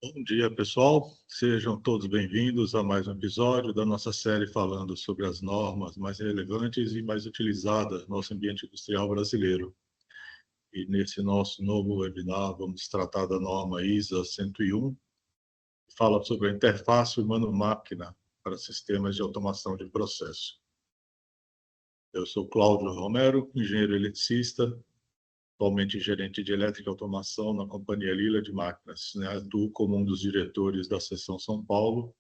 Bom dia, pessoal. Sejam todos bem-vindos a mais um episódio da nossa série falando sobre as normas mais relevantes e mais utilizadas no nosso ambiente industrial brasileiro. E nesse nosso novo webinar, vamos tratar da norma ISA 101, que fala sobre a interface humano-máquina para sistemas de automação de processo. Eu sou Cláudio Romero, engenheiro eletricista, atualmente gerente de elétrica e automação na companhia Lila de Máquinas, né? Atuo como um dos diretores da seção São Paulo.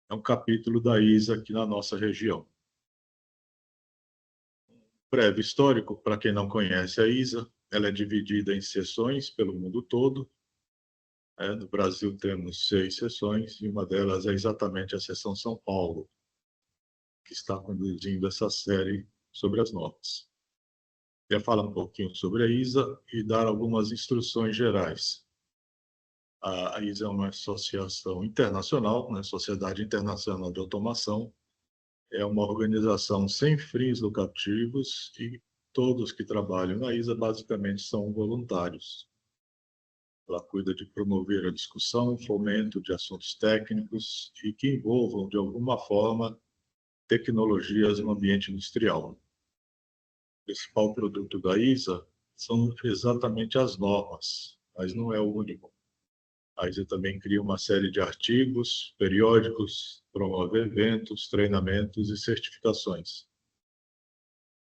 É um capítulo da ISA aqui na nossa região. Breve histórico, para quem não conhece a ISA, ela é dividida em seções pelo mundo todo. No Brasil temos 6 seções, e uma delas é exatamente a seção São Paulo, que está conduzindo essa série sobre as normas. Quer falar um pouquinho sobre a ISA e dar algumas instruções gerais. A ISA é uma associação internacional, né, Sociedade Internacional de Automação. É uma organização sem fins lucrativos e todos que trabalham na ISA basicamente são voluntários. Ela cuida de promover a discussão, fomento de assuntos técnicos e que envolvam, de alguma forma, tecnologias no ambiente industrial. O principal produto da ISA são exatamente as normas, mas não é o único. A ISA também cria uma série de artigos, periódicos, promove eventos, treinamentos e certificações.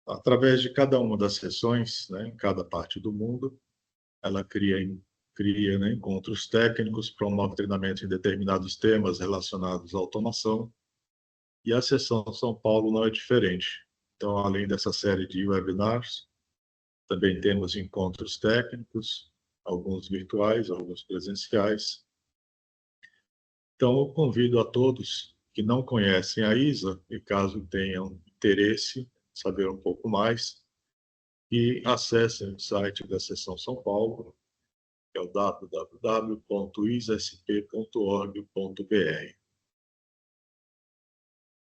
Através de cada uma das sessões, né, em cada parte do mundo, ela cria, né, encontros técnicos, promove treinamento em determinados temas relacionados à automação, e a sessão São Paulo não é diferente. Então, além dessa série de webinars, também temos encontros técnicos, alguns virtuais, alguns presenciais. Então, eu convido a todos que não conhecem a ISA, e caso tenham interesse em saber um pouco mais, e acessem o site da Seção São Paulo, que é o www.isasp.org.br.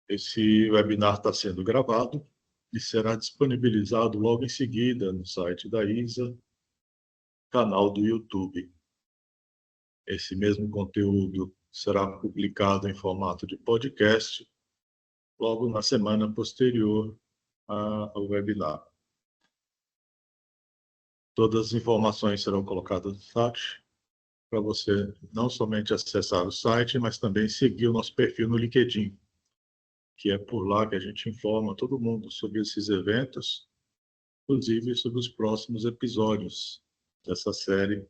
Esse webinar está sendo gravado e será disponibilizado logo em seguida no site da ISA, canal do YouTube. Esse mesmo conteúdo será publicado em formato de podcast logo na semana posterior ao webinar. Todas as informações serão colocadas no site, para você não somente acessar o site, mas também seguir o nosso perfil no LinkedIn, que é por lá que a gente informa todo mundo sobre esses eventos, inclusive sobre os próximos episódios dessa série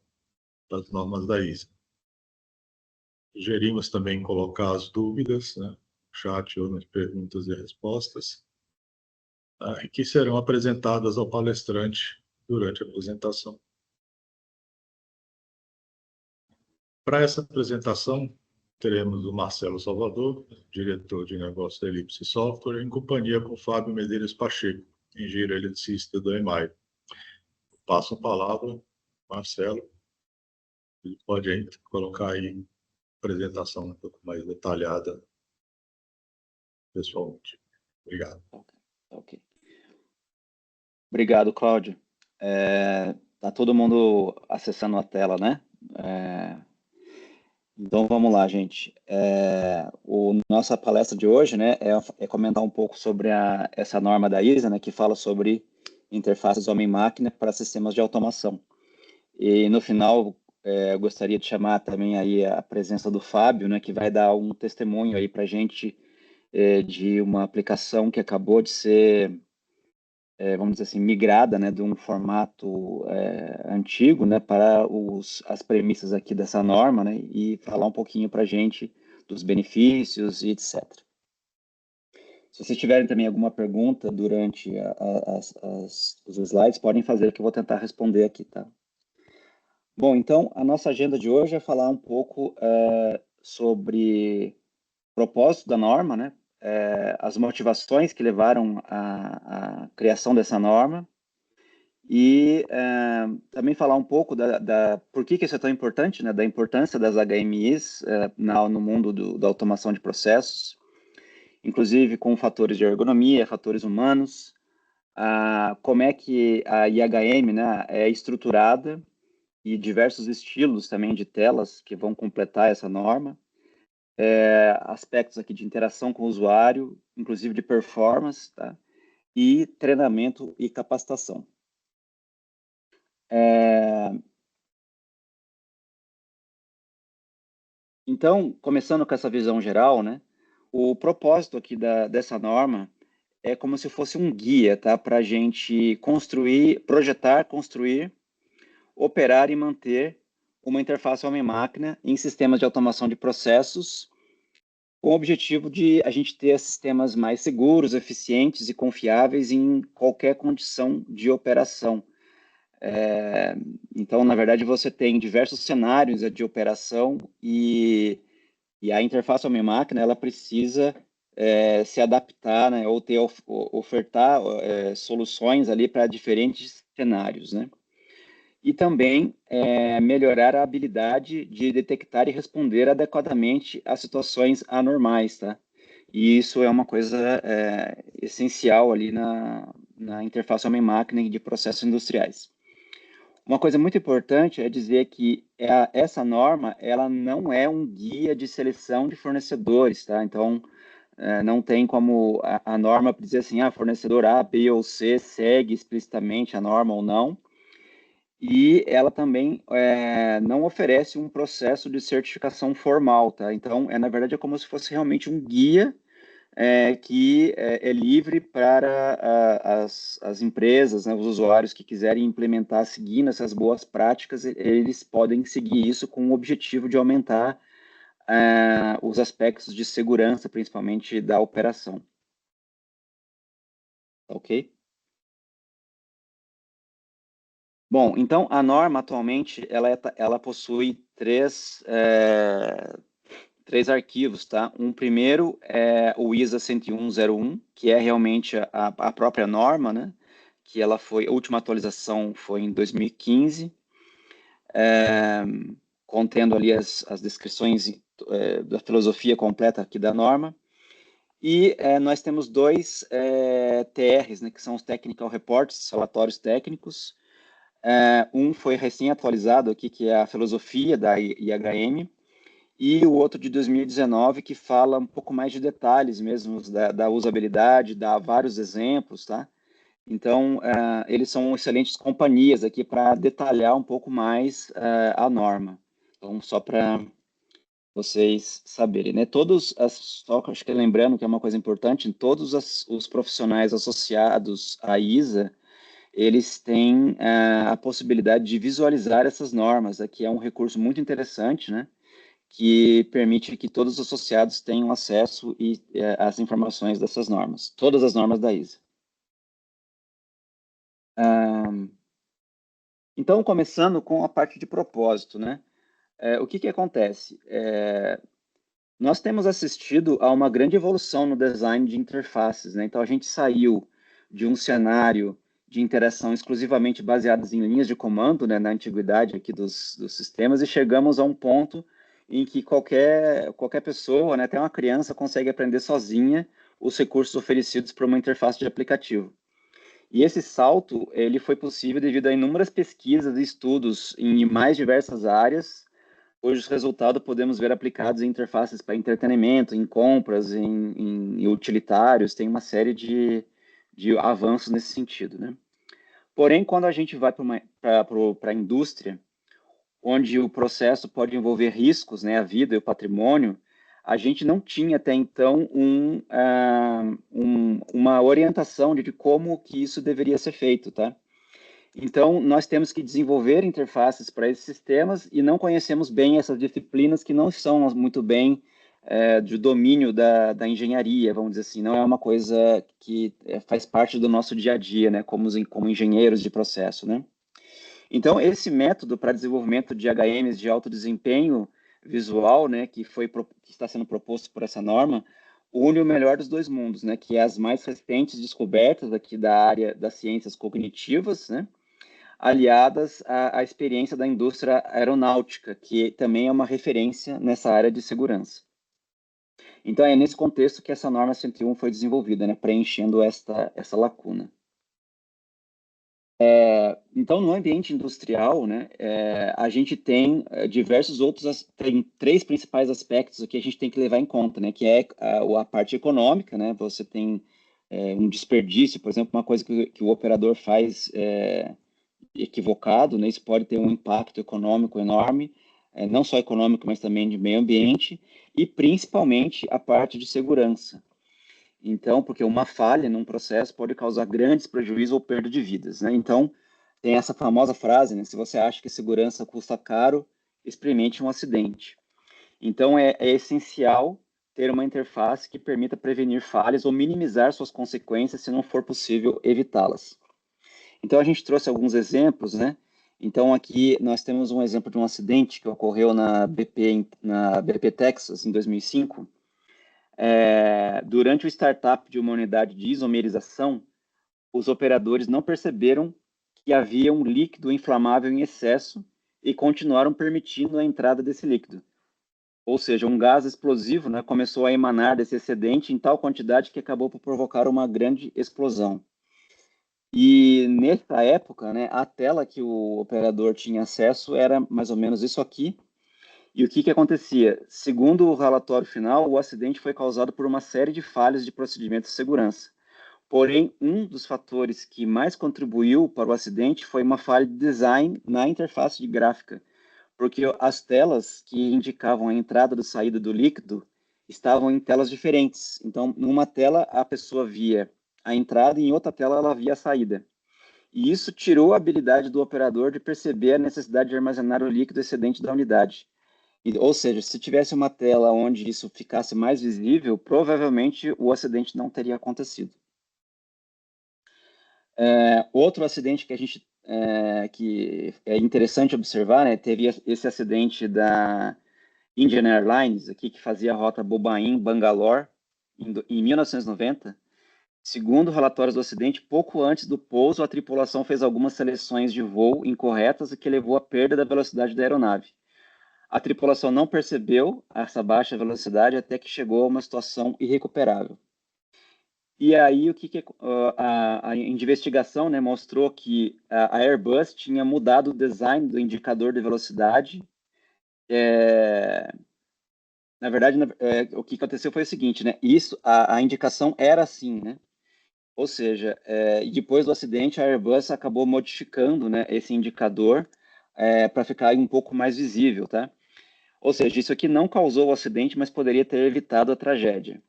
das normas da ISA. Sugerimos também colocar as dúvidas, né, no chat ou nas perguntas e respostas, que serão apresentadas ao palestrante durante a apresentação. Para essa apresentação, teremos o Marcelo Salvador, diretor de negócios da Ellipse Software, em companhia com o Fábio Medeiros Pacheco, engenheiro eletricista da EMAI. Passo a palavra, Marcelo. Ele pode aí colocar aí a apresentação um pouco mais detalhada, pessoalmente. Obrigado. Ok. Obrigado, Cláudio. Tá todo mundo acessando a tela, né? Então vamos lá, gente. Nossa palestra de hoje, né, é comentar um pouco sobre essa norma da ISA, né, que fala sobre interfaces homem-máquina para sistemas de automação. E no final, eu gostaria de chamar também aí a presença do Fábio, né, que vai dar um testemunho aí para a gente de uma aplicação que acabou de ser vamos dizer assim, migrada, né, de um formato antigo, né, para as premissas aqui dessa norma, né, e falar um pouquinho para a gente dos benefícios e etc. Se vocês tiverem também alguma pergunta durante os slides, podem fazer que eu vou tentar responder aqui, tá? Bom, então, a nossa agenda de hoje é falar um pouco sobre o propósito da norma, né, as motivações que levaram à criação dessa norma e também falar um pouco por que isso é tão importante, né, da importância das HMIs no mundo da automação de processos, inclusive com fatores de ergonomia, fatores humanos, como é que a IHM, né, é estruturada e diversos estilos também de telas que vão completar essa norma. Aspectos aqui de interação com o usuário, inclusive de performance, tá? E treinamento e capacitação. Então, começando com essa visão geral, né? O propósito aqui dessa norma é como se fosse um guia, tá? Para a gente construir, projetar, construir, operar e manter uma interface homem-máquina em sistemas de automação de processos, com o objetivo de a gente ter sistemas mais seguros, eficientes e confiáveis em qualquer condição de operação. Então, na verdade, você tem diversos cenários de operação e a interface homem-máquina ela precisa se adaptar, né, ou ofertar soluções ali para diferentes cenários, né? E também melhorar a habilidade de detectar e responder adequadamente a situações anormais, tá? E isso é uma coisa essencial ali na interface homem-máquina de processos industriais. Uma coisa muito importante é dizer que essa norma ela não é um guia de seleção de fornecedores, tá? Então, não tem como a norma dizer assim, fornecedor A, B ou C segue explicitamente a norma ou não. E ela também não oferece um processo de certificação formal, tá? Então, na verdade, é como se fosse realmente um guia que é livre para as empresas, né, os usuários que quiserem implementar, seguindo essas boas práticas, eles podem seguir isso com o objetivo de aumentar os aspectos de segurança, principalmente da operação. Ok? Bom, então a norma atualmente ela possui três arquivos, tá? Um primeiro é o ISA 101.01, que é realmente a própria norma, né? Que ela a última atualização foi em 2015, contendo ali as descrições da filosofia completa aqui da norma. E nós temos dois TRs, né? Que são os Technical Reports, relatórios técnicos. Um foi recém-atualizado aqui, que é a filosofia da IHM, e o outro de 2019, que fala um pouco mais de detalhes mesmo da usabilidade, dá vários exemplos, tá? Então, eles são excelentes companhias aqui para detalhar um pouco mais a norma. Então, só para vocês saberem, né? Só acho que lembrando que é uma coisa importante, todos os profissionais associados à ISA, eles têm a possibilidade de visualizar essas normas. Aqui é um recurso muito interessante, né? Que permite que todos os associados tenham acesso às informações dessas normas, todas as normas da ISA. Então, começando com a parte de propósito, né? O que acontece? Nós temos assistido a uma grande evolução no design de interfaces, né? Então, a gente saiu de um cenário de interação exclusivamente baseadas em linhas de comando, né, na antiguidade aqui dos sistemas, e chegamos a um ponto em que qualquer pessoa, né, até uma criança, consegue aprender sozinha os recursos oferecidos por uma interface de aplicativo. E esse salto ele foi possível devido a inúmeras pesquisas e estudos em mais diversas áreas, cujos resultados podemos ver aplicados em interfaces para entretenimento, em compras, em utilitários, tem uma série de avanços nesse sentido, né? Porém, quando a gente vai para a indústria, onde o processo pode envolver riscos, né, a vida e o patrimônio, a gente não tinha até então uma orientação de como que isso deveria ser feito, tá? Então, nós temos que desenvolver interfaces para esses sistemas e não conhecemos bem essas disciplinas que não são muito bem de domínio da engenharia, vamos dizer assim, não é uma coisa que faz parte do nosso dia a dia, né, como engenheiros de processo, né? Então, esse método para desenvolvimento de HMs de alto desempenho visual, né, que está sendo proposto por essa norma, une o melhor dos dois mundos, né, que é as mais recentes descobertas aqui da área das ciências cognitivas, né, aliadas à experiência da indústria aeronáutica, que também é uma referência nessa área de segurança. Então, é nesse contexto que essa norma 101 foi desenvolvida, né, preenchendo essa lacuna. Então, no ambiente industrial, né, a gente tem diversos outros, tem três principais aspectos que a gente tem que levar em conta, né, que é a parte econômica, né, você tem um desperdício, por exemplo, uma coisa que o operador faz equivocado, né, isso pode ter um impacto econômico enorme, não só econômico, mas também de meio ambiente, e principalmente a parte de segurança. Então, porque uma falha num processo pode causar grandes prejuízos ou perda de vidas, né? Então, tem essa famosa frase, né? Se você acha que segurança custa caro, experimente um acidente. Então, é essencial ter uma interface que permita prevenir falhas ou minimizar suas consequências se não for possível evitá-las. Então, a gente trouxe alguns exemplos, né? Então, aqui nós temos um exemplo de um acidente que ocorreu na BP Texas, em 2005. Durante o startup de uma unidade de isomerização, os operadores não perceberam que havia um líquido inflamável em excesso e continuaram permitindo a entrada desse líquido. Ou seja, um gás explosivo, né, começou a emanar desse excedente em tal quantidade que acabou por provocar uma grande explosão. E nessa época, né, a tela que o operador tinha acesso era mais ou menos isso aqui. E o que acontecia? Segundo o relatório final, o acidente foi causado por uma série de falhas de procedimentos de segurança. Porém, um dos fatores que mais contribuiu para o acidente foi uma falha de design na interface de gráfica, porque as telas que indicavam a entrada e saída do líquido estavam em telas diferentes. Então, numa tela a pessoa via a entrada e em outra tela ela via a saída. E isso tirou a habilidade do operador de perceber a necessidade de armazenar o líquido excedente da unidade. Ou seja, se tivesse uma tela onde isso ficasse mais visível, provavelmente o acidente não teria acontecido. Outro acidente que a gente que é interessante observar, né, teve esse acidente da Indian Airlines aqui que fazia a rota Bobaim-Bangalore em 1990. Segundo relatórios do acidente, pouco antes do pouso, a tripulação fez algumas seleções de voo incorretas, o que levou à perda da velocidade da aeronave. A tripulação não percebeu essa baixa velocidade até que chegou a uma situação irrecuperável. E aí, a investigação, né, mostrou que a Airbus tinha mudado o design do indicador de velocidade. Na verdade, o que aconteceu foi o seguinte, né? A indicação era assim, né? Ou seja, depois do acidente, a Airbus acabou modificando, né, esse indicador para ficar um pouco mais visível, tá? Ou seja, isso aqui não causou o acidente, mas poderia ter evitado a tragédia.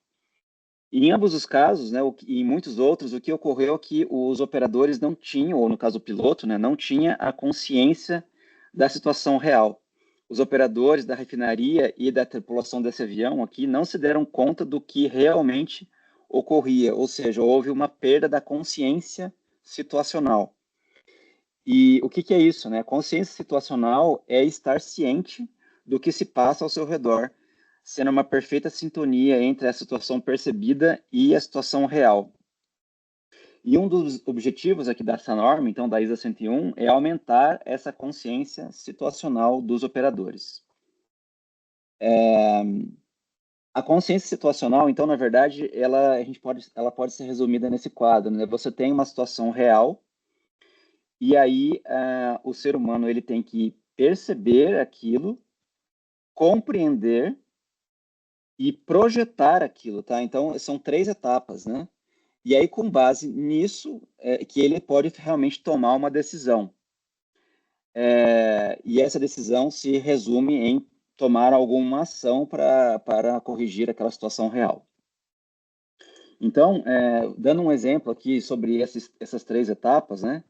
E em ambos os casos, né, e em muitos outros, o que ocorreu é que os operadores não tinham, ou no caso o piloto, né, não tinha a consciência da situação real. Os operadores da refinaria e da tripulação desse avião aqui não se deram conta do que realmente ocorria, ou seja, houve uma perda da consciência situacional. E o que é isso, né? Consciência situacional é estar ciente do que se passa ao seu redor, sendo uma perfeita sintonia entre a situação percebida e a situação real. E um dos objetivos aqui dessa norma, então da ISA 101, é aumentar essa consciência situacional dos operadores. A consciência situacional, então, na verdade, ela pode ser resumida nesse quadro, né? Você tem uma situação real e aí o ser humano ele tem que perceber aquilo, compreender e projetar aquilo, tá? Então, são três etapas, né? E aí, com base nisso, que ele pode realmente tomar uma decisão. E essa decisão se resume em tomar alguma ação para corrigir aquela situação real. Então, dando um exemplo aqui sobre essas três etapas, né?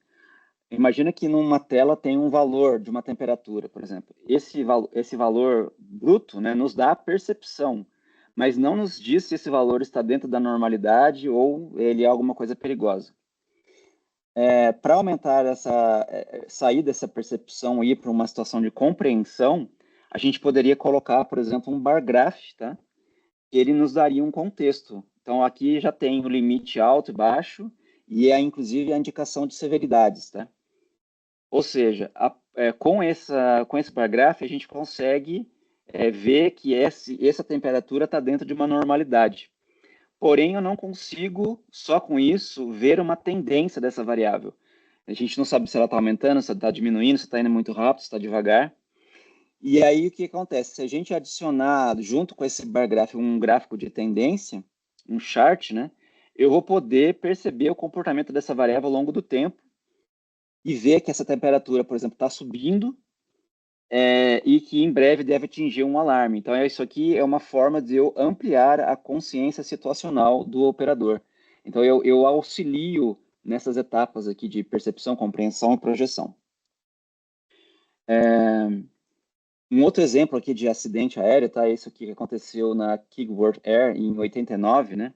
Imagina que numa tela tem um valor de uma temperatura, por exemplo. Esse valor bruto, né, nos dá a percepção, mas não nos diz se esse valor está dentro da normalidade ou ele é alguma coisa perigosa. Para aumentar sair dessa percepção e ir para uma situação de compreensão, a gente poderia colocar, por exemplo, um bar graph, tá? Ele nos daria um contexto. Então, aqui já tem o limite alto e baixo, e inclusive a indicação de severidades, tá? Ou seja, com esse bar graph, a gente consegue ver que essa temperatura está dentro de uma normalidade. Porém, eu não consigo, só com isso, ver uma tendência dessa variável. A gente não sabe se ela está aumentando, se está diminuindo, se está indo muito rápido, se está devagar. E aí, o que acontece? Se a gente adicionar, junto com esse bar gráfico, um gráfico de tendência, um chart, né? Eu vou poder perceber o comportamento dessa variável ao longo do tempo e ver que essa temperatura, por exemplo, está subindo e que em breve deve atingir um alarme. Então, isso aqui é uma forma de eu ampliar a consciência situacional do operador. Então, eu auxilio nessas etapas aqui de percepção, compreensão e projeção. Um outro exemplo aqui de acidente aéreo, tá? Isso aqui que aconteceu na Kigworth Air em 89, né?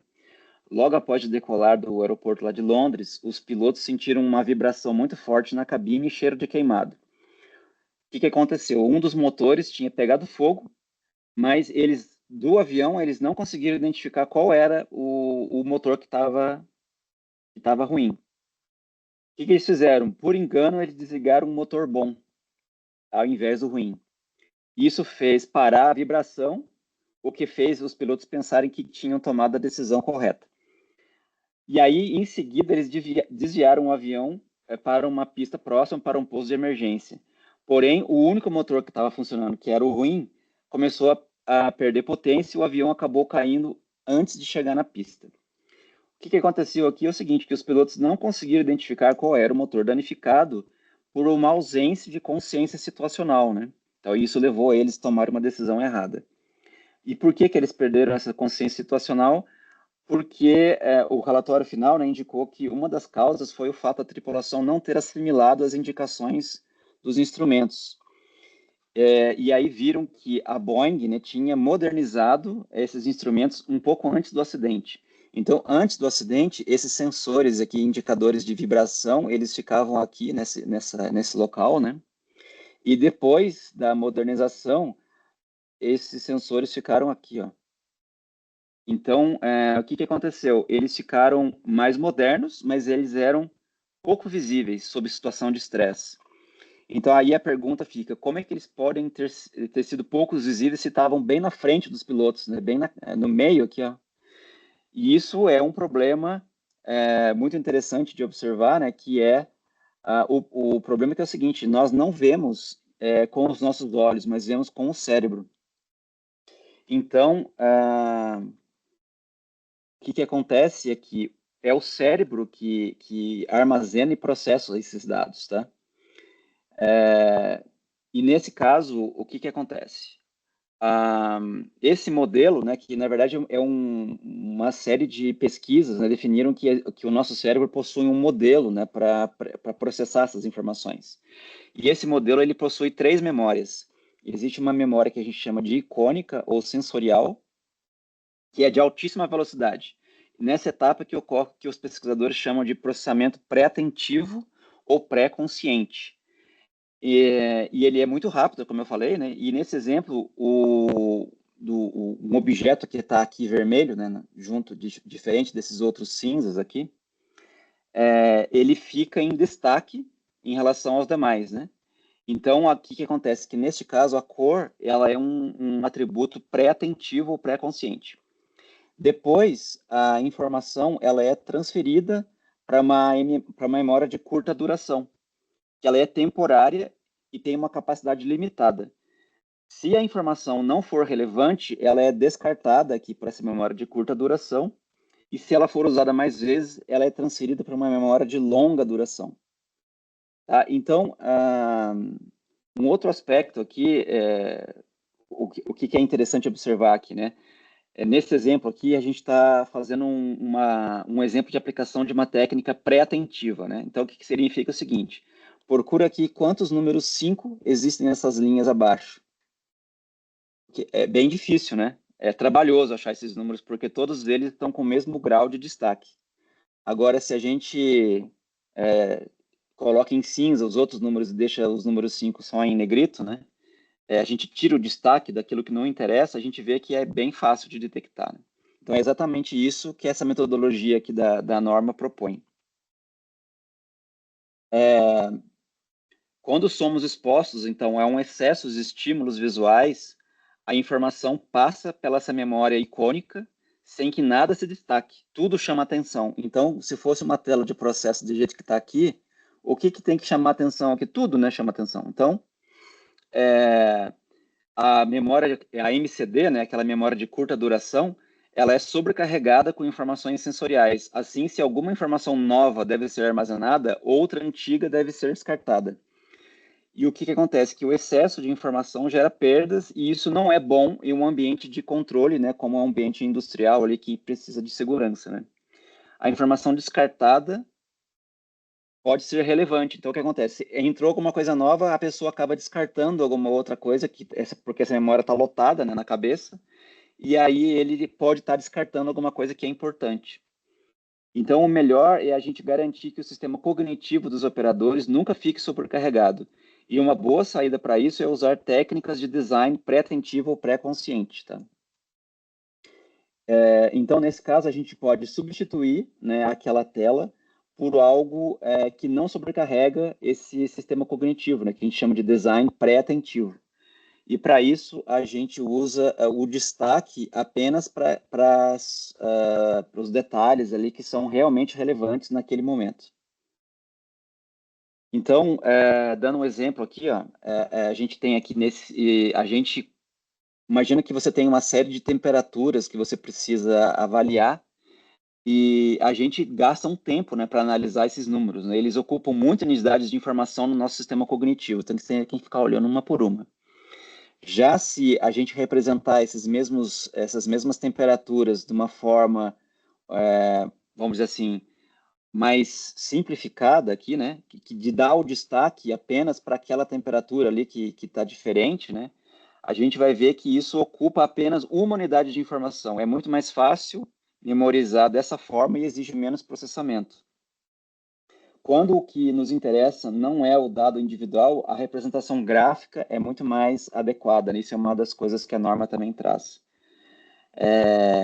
Logo após decolar do aeroporto lá de Londres, os pilotos sentiram uma vibração muito forte na cabine e cheiro de queimado. O que aconteceu? Um dos motores tinha pegado fogo, mas eles do avião eles não conseguiram identificar qual era o motor que estava ruim. O que eles fizeram? Por engano, eles desligaram um motor bom ao invés do ruim. Isso fez parar a vibração, o que fez os pilotos pensarem que tinham tomado a decisão correta. E aí, em seguida, eles desviaram o avião para uma pista próxima, para um posto de emergência. Porém, o único motor que estava funcionando, que era o ruim, começou a perder potência e o avião acabou caindo antes de chegar na pista. O que aconteceu aqui é o seguinte, que os pilotos não conseguiram identificar qual era o motor danificado por uma ausência de consciência situacional, né? Então, isso levou eles a tomar uma decisão errada. E por que eles perderam essa consciência situacional? Porque o relatório final, né, indicou que uma das causas foi o fato da tripulação não ter assimilado as indicações dos instrumentos. E aí viram que a Boeing, né, tinha modernizado esses instrumentos um pouco antes do acidente. Então, antes do acidente, esses sensores aqui, indicadores de vibração, eles ficavam aqui nesse local, né? E depois da modernização, esses sensores ficaram aqui, ó. Então, o que aconteceu? Eles ficaram mais modernos, mas eles eram pouco visíveis sob situação de estresse. Então, aí a pergunta fica, como é que eles podem ter sido poucos visíveis se estavam bem na frente dos pilotos, né? Bem no meio aqui, ó. E isso é um problema muito interessante de observar, né? Que é o problema que é o seguinte, nós não vemos com os nossos olhos, mas vemos com o cérebro. Então, o que acontece é que é o cérebro que armazena e processa esses dados, tá? E nesse caso, o que acontece? Esse modelo, né, que na verdade é uma série de pesquisas, né, definiram que o nosso cérebro possui um modelo, né, para processar essas informações. E esse modelo ele possui 3 memórias. Existe uma memória que a gente chama de icônica ou sensorial, que é de altíssima velocidade. Nessa etapa que ocorre que os pesquisadores chamam de processamento pré-atentivo ou pré-consciente. E ele é muito rápido, como eu falei, né? E nesse exemplo, um objeto que está aqui vermelho, né, diferente desses outros cinzas aqui, ele fica em destaque em relação aos demais, né? Então, aqui o que acontece? Que neste caso, a cor ela é um atributo pré-atentivo ou pré-consciente. Depois, a informação ela é transferida para uma memória de curta duração, que ela é temporária e tem uma capacidade limitada. Se a informação não for relevante, ela é descartada aqui para essa memória de curta duração, e se ela for usada mais vezes, ela é transferida para uma memória de longa duração. Tá? Então, um outro aspecto aqui, o que é interessante observar aqui, né? Nesse exemplo aqui, a gente está fazendo um exemplo de aplicação de uma técnica pré-atentiva, né? Então, o que significa o seguinte, procura aqui quantos números 5 existem nessas linhas abaixo. É bem difícil, né? É trabalhoso achar esses números, porque todos eles estão com o mesmo grau de destaque. Agora, se a gente coloca em cinza os outros números e deixa os números 5 só em negrito, né? A gente tira o destaque daquilo que não interessa, a gente vê que é bem fácil de detectar. Né? Então, é exatamente isso que essa metodologia aqui da norma propõe. Quando somos expostos, então, a um excesso de estímulos visuais, a informação passa pela essa memória icônica sem que nada se destaque. Tudo chama atenção. Então, se fosse uma tela de processo do jeito que está aqui, o que tem que chamar atenção aqui? Tudo, né, chama atenção. Então, a memória, a MCD, né, aquela memória de curta duração, ela é sobrecarregada com informações sensoriais. Assim, se alguma informação nova deve ser armazenada, outra antiga deve ser descartada. E o que acontece? Que o excesso de informação gera perdas e isso não é bom em um ambiente de controle, né, como um ambiente industrial ali que precisa de segurança, né? A informação descartada pode ser relevante. Então, o que acontece? Entrou alguma coisa nova, a pessoa acaba descartando alguma outra coisa, porque essa memória está lotada, né, na cabeça, e aí ele pode estar descartando alguma coisa que é importante. Então, o melhor é a gente garantir que o sistema cognitivo dos operadores nunca fique sobrecarregado. E uma boa saída para isso é usar técnicas de design pré-atentivo ou pré-consciente, tá? Então, nesse caso, a gente pode substituir, né, aquela tela por algo que não sobrecarrega esse sistema cognitivo, né, que a gente chama de design pré-atentivo. E para isso, a gente usa o destaque apenas para os detalhes ali que são realmente relevantes naquele momento. Então, dando um exemplo aqui, ó, a gente tem aqui imagina que você tem uma série de temperaturas que você precisa avaliar e a gente gasta um tempo, né, para analisar esses números, né? Eles ocupam muitas unidades de informação no nosso sistema cognitivo, então tem que ficar olhando uma por uma. Já se a gente representar essas mesmas temperaturas de uma forma, vamos dizer assim, mais simplificada aqui, né, de dar o destaque apenas para aquela temperatura ali que está diferente, né, a gente vai ver que isso ocupa apenas uma unidade de informação. É muito mais fácil memorizar dessa forma e exige menos processamento. Quando o que nos interessa não é o dado individual, a representação gráfica é muito mais adequada, né? Isso é uma das coisas que a norma também traz.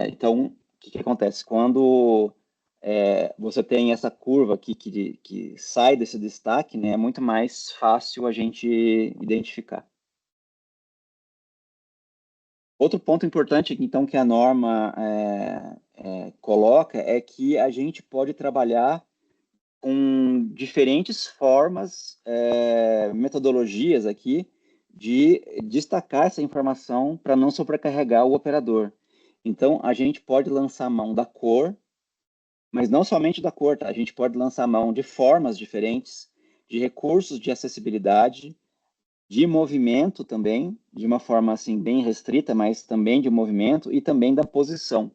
Então, o que acontece? Quando você tem essa curva aqui que sai desse destaque, né, é muito mais fácil a gente identificar. Outro ponto importante, então, que a norma coloca é que a gente pode trabalhar com diferentes formas, metodologias aqui, de destacar essa informação para não sobrecarregar o operador. Então, a gente pode lançar mão da cor, mas não somente da cor, tá? A gente pode lançar mão de formas diferentes, de recursos de acessibilidade, de movimento também, de uma forma assim bem restrita, mas também de movimento e também da posição.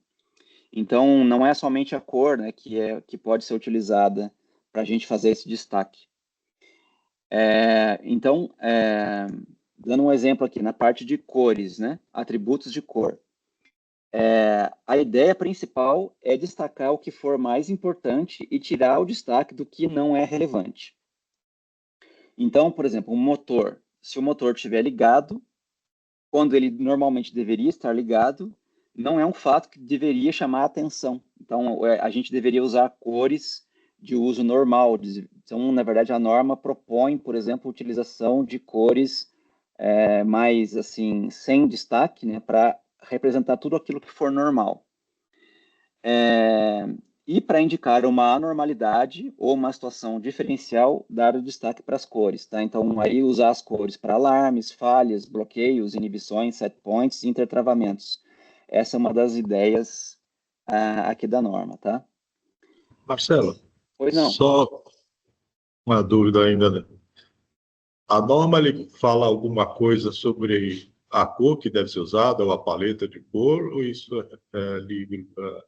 Então, não é somente a cor, né, que pode ser utilizada para a gente fazer esse destaque. Então, dando um exemplo aqui, na parte de cores, né, atributos de cor. A ideia principal é destacar o que for mais importante e tirar o destaque do que não é relevante. Então, por exemplo, um motor. Se o motor estiver ligado, quando ele normalmente deveria estar ligado, não é um fato que deveria chamar a atenção. Então, a gente deveria usar cores de uso normal. Então, na verdade, a norma propõe, por exemplo, a utilização de cores mais, assim, sem destaque, né, para representar tudo aquilo que for normal. E para indicar uma anormalidade ou uma situação diferencial, dar o destaque para as cores, tá? Então, aí usar as cores para alarmes, falhas, bloqueios, inibições, set points e intertravamentos. Essa é uma das ideias aqui da norma, tá? Marcelo, Pois não. só uma dúvida ainda, né? A norma ele fala alguma coisa sobre a cor que deve ser usada, ou a paleta de cor, ou isso é livre para...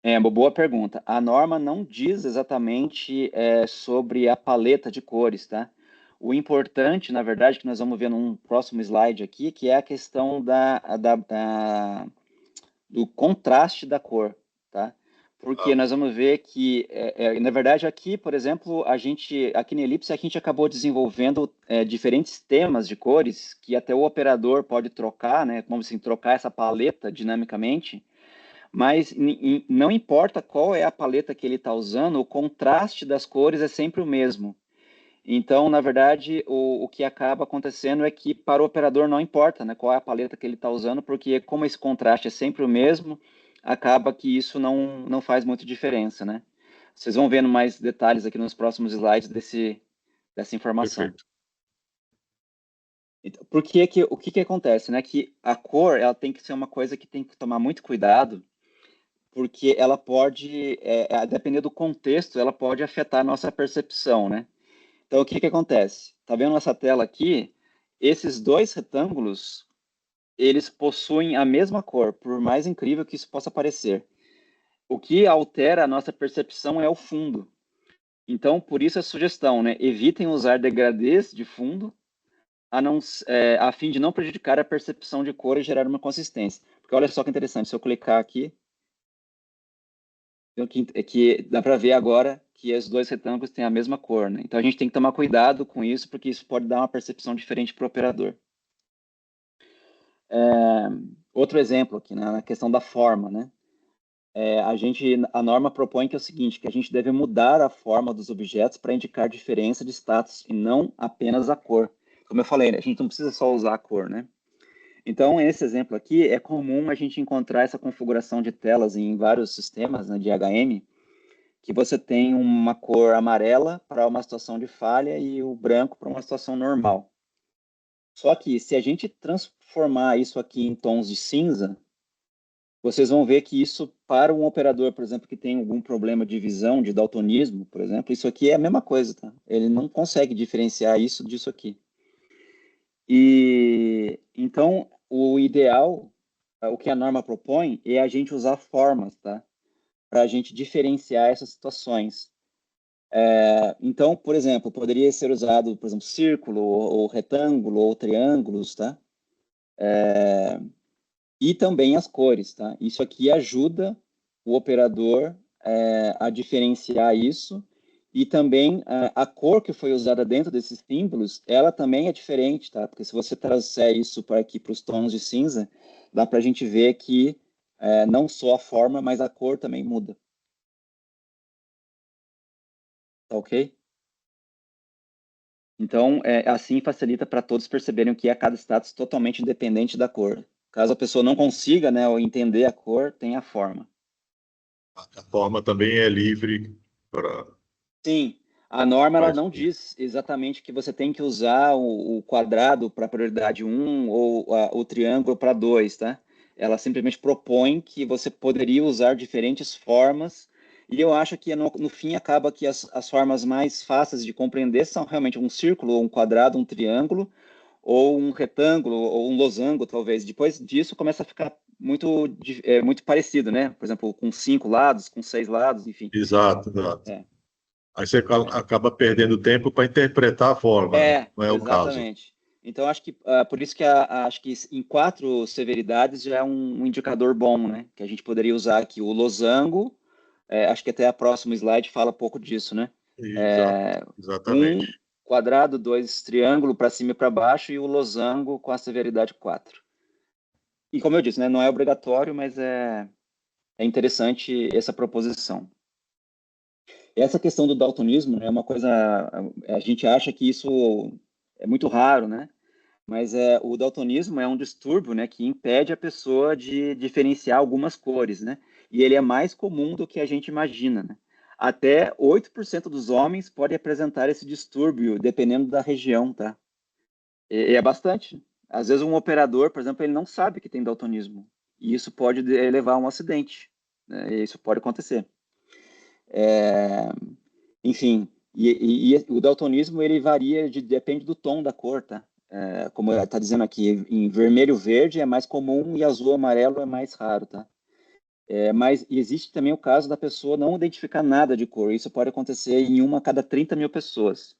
É uma boa pergunta. A norma não diz exatamente sobre a paleta de cores, tá? O importante, na verdade, que nós vamos ver num próximo slide aqui, que é a questão do contraste da cor, tá? Porque nós vamos ver que, na verdade, aqui, por exemplo, aqui na Elipse, a gente acabou desenvolvendo diferentes temas de cores que até o operador pode trocar, né? Vamos assim, trocar essa paleta dinamicamente, mas não importa qual é a paleta que ele está usando, o contraste das cores é sempre o mesmo. Então, na verdade, o que acaba acontecendo é que para o operador não importa, né, qual é a paleta que ele está usando, porque como esse contraste é sempre o mesmo, acaba que isso não faz muita diferença, né? Vocês vão vendo mais detalhes aqui nos próximos slides dessa informação. Perfeito. Então, o que acontece, né? Que a cor, ela tem que ser uma coisa que tem que tomar muito cuidado, porque ela pode, depender do contexto, ela pode afetar a nossa percepção, né? Então, o que acontece? Tá vendo essa tela aqui? Esses dois retângulos, eles possuem a mesma cor, por mais incrível que isso possa parecer. O que altera a nossa percepção é o fundo. Então, por isso a sugestão, né? Evitem usar degradês de fundo, a fim de não prejudicar a percepção de cor e gerar uma consistência. Porque olha só que interessante, se eu clicar aqui, que dá para ver agora que os dois retângulos têm a mesma cor, né? Então a gente tem que tomar cuidado com isso, porque isso pode dar uma percepção diferente para o operador. Outro exemplo aqui, né, na questão da forma, né? A norma propõe que é o seguinte, que a gente deve mudar a forma dos objetos para indicar diferença de status e não apenas a cor. Como eu falei, né, a gente não precisa só usar a cor, né? Então, nesse exemplo aqui, é comum a gente encontrar essa configuração de telas em vários sistemas, né, de HM, que você tem uma cor amarela para uma situação de falha e o branco para uma situação normal. Só que, se a gente transformar isso aqui em tons de cinza, vocês vão ver que isso, para um operador, por exemplo, que tem algum problema de visão, de daltonismo, por exemplo, isso aqui é a mesma coisa, tá? Ele não consegue diferenciar isso disso aqui. E, então, o ideal, o que a norma propõe, é a gente usar formas, tá? Para a gente diferenciar essas situações. Então, por exemplo, poderia ser usado, por exemplo, círculo, ou retângulo, ou triângulos, tá? E também as cores, tá? Isso aqui ajuda o operador a diferenciar isso, e também a cor que foi usada dentro desses símbolos, ela também é diferente, tá? Porque se você trouxer isso para aqui para os tons de cinza, dá para a gente ver que não só a forma, mas a cor também muda. Tá ok? Então, assim facilita para todos perceberem o que é cada status totalmente independente da cor. Caso a pessoa não consiga, né, ou entender a cor, tem a forma. A forma também é livre para Sim, a norma ela não escolha. diz exatamente que você tem que usar o quadrado para prioridade 1 ou o triângulo para 2, tá? Ela simplesmente propõe que você poderia usar diferentes formas, e eu acho que no fim acaba que as formas mais fáceis de compreender são realmente um círculo, ou um quadrado, um triângulo, ou um retângulo, ou um losango, talvez. Depois disso começa a ficar muito parecido, né? Por exemplo, com 5 lados, com 6 lados, enfim. Exato, exato. É. Aí você acaba perdendo tempo para interpretar a forma, né? Não é o caso. Exatamente. Então, acho que por isso que acho que em 4 severidades já é um indicador bom, né? Que a gente poderia usar aqui o losango, acho que até a próxima slide fala um pouco disso, né? Exato, Um exatamente. quadrado, 2 triângulo para cima e para baixo, e o losango com a severidade 4. E como eu disse, né? Não é obrigatório, mas é interessante essa proposição. Essa questão do daltonismo, né, é uma coisa, a gente acha que isso é muito raro, né? Mas o daltonismo é um distúrbio, né, que impede a pessoa de diferenciar algumas cores, né? E ele é mais comum do que a gente imagina, né? Até 8% dos homens podem apresentar esse distúrbio, dependendo da região, tá? E é bastante. Às vezes um operador, por exemplo, ele não sabe que tem daltonismo. E isso pode levar a um acidente, né? E isso pode acontecer. Enfim, e o daltonismo ele varia, depende do tom da cor, tá? Como está dizendo aqui, em vermelho verde é mais comum e azul amarelo é mais raro, tá? Mas existe também o caso da pessoa não identificar nada de cor. Isso pode acontecer em uma a cada 30 mil pessoas.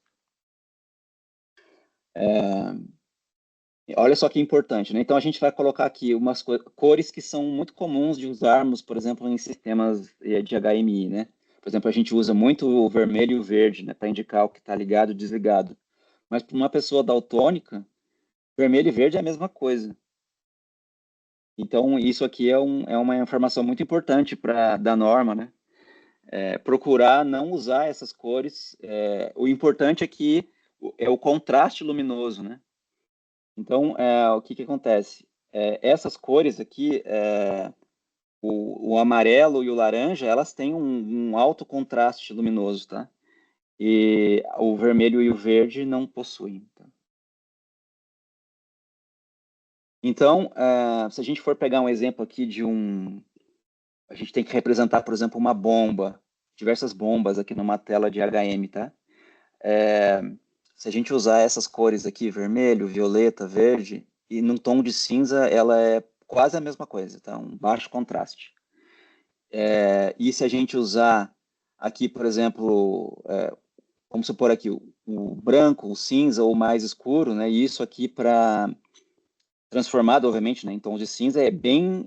Olha só que importante, né? Então a gente vai colocar aqui umas cores que são muito comuns de usarmos, por exemplo, em sistemas de HMI, né? Por exemplo, a gente usa muito o vermelho e o verde, né, para indicar o que está ligado e desligado. Mas para uma pessoa daltônica, vermelho e verde é a mesma coisa. Então, isso aqui é uma informação muito importante da norma, né? Procurar não usar essas cores. O importante é que é o contraste luminoso, né? Então, o que acontece? Essas cores aqui, o amarelo e o laranja, elas têm um alto contraste luminoso, tá? E o vermelho e o verde não possuem. Tá? Então, se a gente for pegar um exemplo aqui de a gente tem que representar, por exemplo, uma bomba, diversas bombas aqui numa tela de HM, tá? Se a gente usar essas cores aqui, vermelho, violeta, verde, e num tom de cinza, ela é quase a mesma coisa, tá? Um baixo contraste. E se a gente usar aqui, por exemplo, vamos supor aqui o branco, o cinza ou mais escuro, né? E isso aqui para transformado, obviamente, né, em tons de cinza é bem.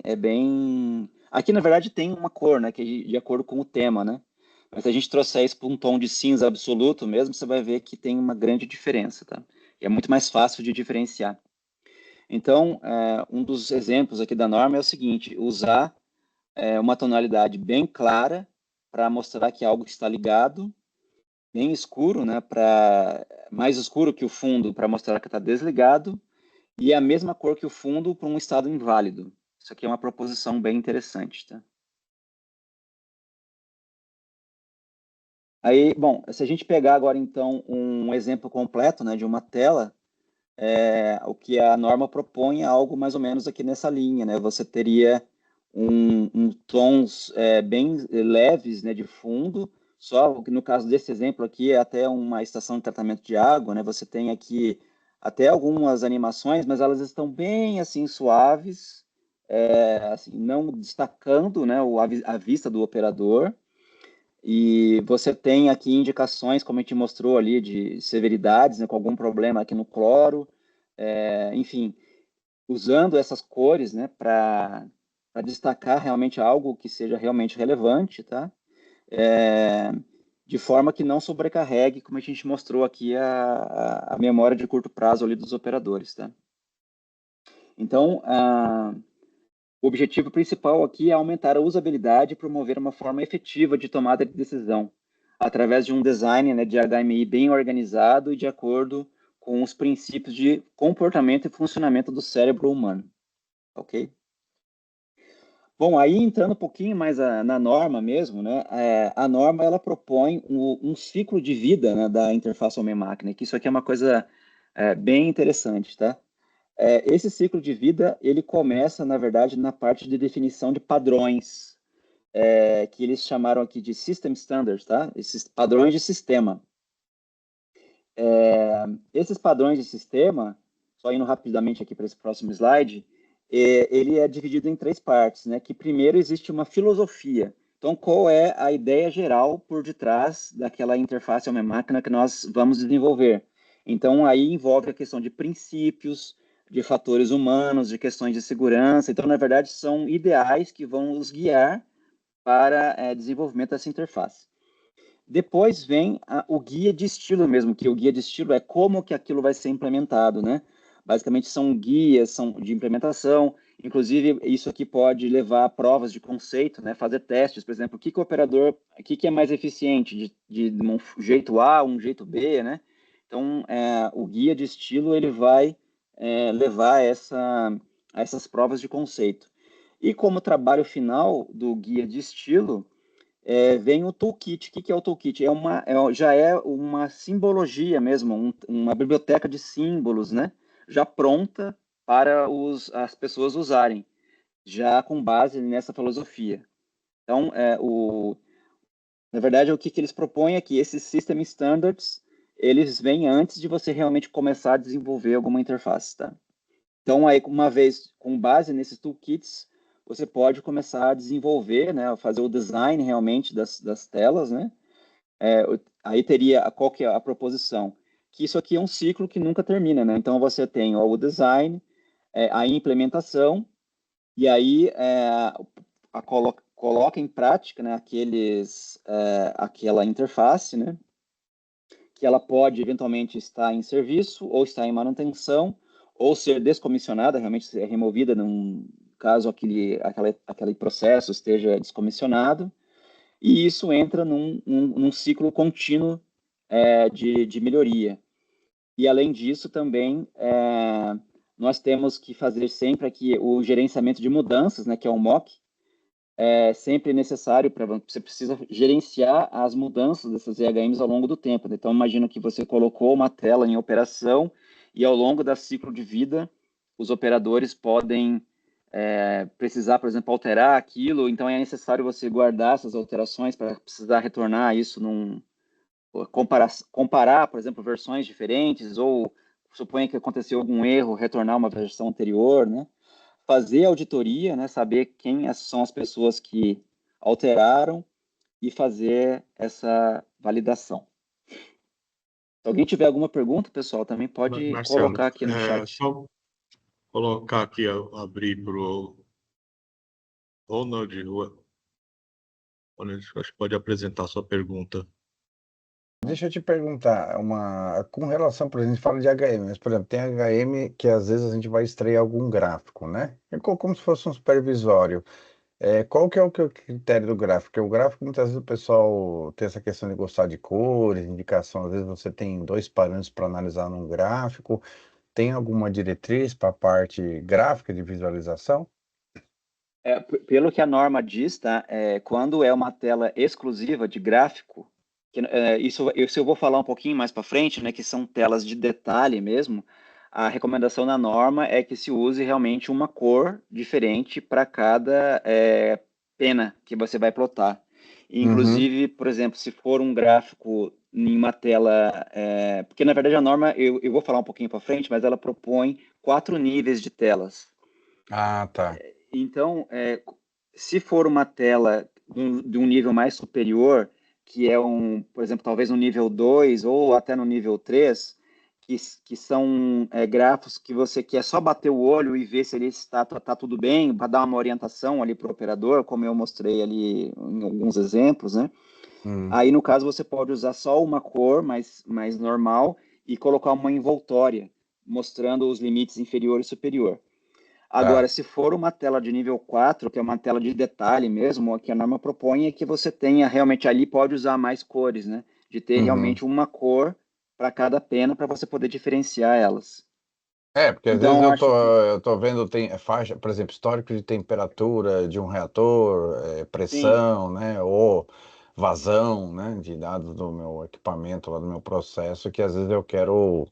Aqui na verdade tem uma cor, né, que é de acordo com o tema, né? Mas se a gente trouxer isso para um tom de cinza absoluto mesmo, você vai ver que tem uma grande diferença, tá? E é muito mais fácil de diferenciar. Então, um dos exemplos aqui da norma é o seguinte: usar uma tonalidade bem clara para mostrar que algo está ligado, bem escuro, né, para mais escuro que o fundo para mostrar que está desligado, e a mesma cor que o fundo para um estado inválido. Isso aqui é uma proposição bem interessante, tá? Aí, bom, se a gente pegar agora então um exemplo completo, né, de uma tela, o que a norma propõe é algo mais ou menos aqui nessa linha, né? Você teria tons bem leves, né, de fundo. Só que no caso desse exemplo aqui é até uma estação de tratamento de água, né? Você tem aqui até algumas animações, mas elas estão bem assim suaves, assim, não destacando, né, a vista do operador. E você tem aqui indicações, como a gente mostrou ali, de severidades, né, com algum problema aqui no cloro, enfim, usando essas cores, né, para destacar realmente algo que seja realmente relevante, tá? De forma que não sobrecarregue, como a gente mostrou aqui, a memória de curto prazo ali dos operadores, tá? Então, o objetivo principal aqui é aumentar a usabilidade e promover uma forma efetiva de tomada de decisão, através de um design, né, de HMI bem organizado e de acordo com os princípios de comportamento e funcionamento do cérebro humano. Ok? Bom, aí entrando um pouquinho mais na norma mesmo, né? A norma ela propõe um ciclo de vida, né, da interface homem-máquina, que isso aqui é uma coisa bem interessante, tá? Esse ciclo de vida ele começa, na verdade, na parte de definição de padrões, que eles chamaram aqui de System Standards, tá? Esses padrões de sistema. Esses padrões de sistema, só indo rapidamente aqui para esse próximo slide, ele é dividido em três partes, né? Que primeiro existe uma filosofia. Então, qual é a ideia geral por detrás daquela interface homem-máquina que nós vamos desenvolver? Então, aí envolve a questão de princípios, de fatores humanos, de questões de segurança. Então, na verdade, são ideais que vão nos guiar para desenvolvimento dessa interface. Depois vem o guia de estilo mesmo, que o guia de estilo é como que aquilo vai ser implementado, né? Basicamente são guias de implementação, inclusive isso aqui pode levar a provas de conceito, né? Fazer testes, por exemplo, o que é mais eficiente, de um jeito A, um jeito B, né? Então, o guia de estilo ele vai levar a essas provas de conceito. E como trabalho final do guia de estilo, vem o toolkit. O que é o toolkit? Já é uma simbologia mesmo, uma biblioteca de símbolos, né? Já pronta para as pessoas usarem, já com base nessa filosofia. Então, na verdade, o que eles propõem é que esses System Standards, eles vêm antes de você realmente começar a desenvolver alguma interface, tá? Então, aí, uma vez com base nesses toolkits, você pode começar a desenvolver, né, fazer o design realmente das telas, né? Aí teria, qual que é a proposição? Que isso aqui é um ciclo que nunca termina, né? Então, você tem o design, a implementação, e aí coloca em prática, né, aquela interface, né? Que ela pode eventualmente estar em serviço ou estar em manutenção ou ser descomissionada, realmente ser removida num caso aquele processo esteja descomissionado, e isso entra num ciclo contínuo de melhoria. E além disso também nós temos que fazer sempre aqui o gerenciamento de mudanças, né, que é o MOC, é sempre necessário você precisa gerenciar as mudanças dessas EHMs ao longo do tempo. Então, imagina que você colocou uma tela em operação e ao longo da ciclo de vida, os operadores podem precisar, por exemplo, alterar aquilo. Então, é necessário você guardar essas alterações para precisar retornar isso comparar, por exemplo, versões diferentes ou suponha que aconteceu algum erro, retornar uma versão anterior, né? Fazer auditoria, né, saber quem são as pessoas que alteraram e fazer essa validação. Se alguém tiver alguma pergunta, pessoal, também pode Marcelo, colocar aqui no chat. só colocar aqui, abrir para o Ronald, acho que pode apresentar sua pergunta. Deixa eu te perguntar, com relação, por exemplo, a gente fala de HM, mas, por exemplo, tem HM que às vezes a gente vai extrair algum gráfico, né? É como se fosse um supervisório. Qual que é o critério do gráfico? Porque o gráfico, muitas vezes o pessoal tem essa questão de gostar de cores, indicação, às vezes você tem dois parâmetros para analisar num gráfico. Tem alguma diretriz para a parte gráfica de visualização? Pelo que a norma diz, tá? Quando é uma tela exclusiva de gráfico, isso eu vou falar um pouquinho mais para frente, né? Que são telas de detalhe mesmo. A recomendação da norma é que se use realmente uma cor diferente para cada pena que você vai plotar. Inclusive, por exemplo, se for um gráfico em uma tela, porque na verdade a norma eu vou falar um pouquinho para frente, mas ela propõe 4 níveis de telas. Ah, tá. Então, se for uma tela de um nível mais superior, que é por exemplo, talvez no nível 2 ou até no nível 3, que são grafos que você quer só bater o olho e ver se ele está tudo bem, para dar uma orientação ali para o operador, como eu mostrei ali em alguns exemplos, né? Aí, no caso, você pode usar só uma cor mais normal e colocar uma envoltória, mostrando os limites inferior e superior. Agora, Tá. se for uma tela de nível 4, que é uma tela de detalhe mesmo, o que a norma propõe é que você tenha realmente ali, pode usar mais cores, né? De ter Uhum. realmente uma cor para cada pena para você poder diferenciar elas. Porque às vezes Então, acho que eu tô vendo, tem faixa, por exemplo, histórico de temperatura de um reator, sim, pressão, né, ou vazão, né, de dados do meu equipamento, lá do meu processo, que às vezes eu quero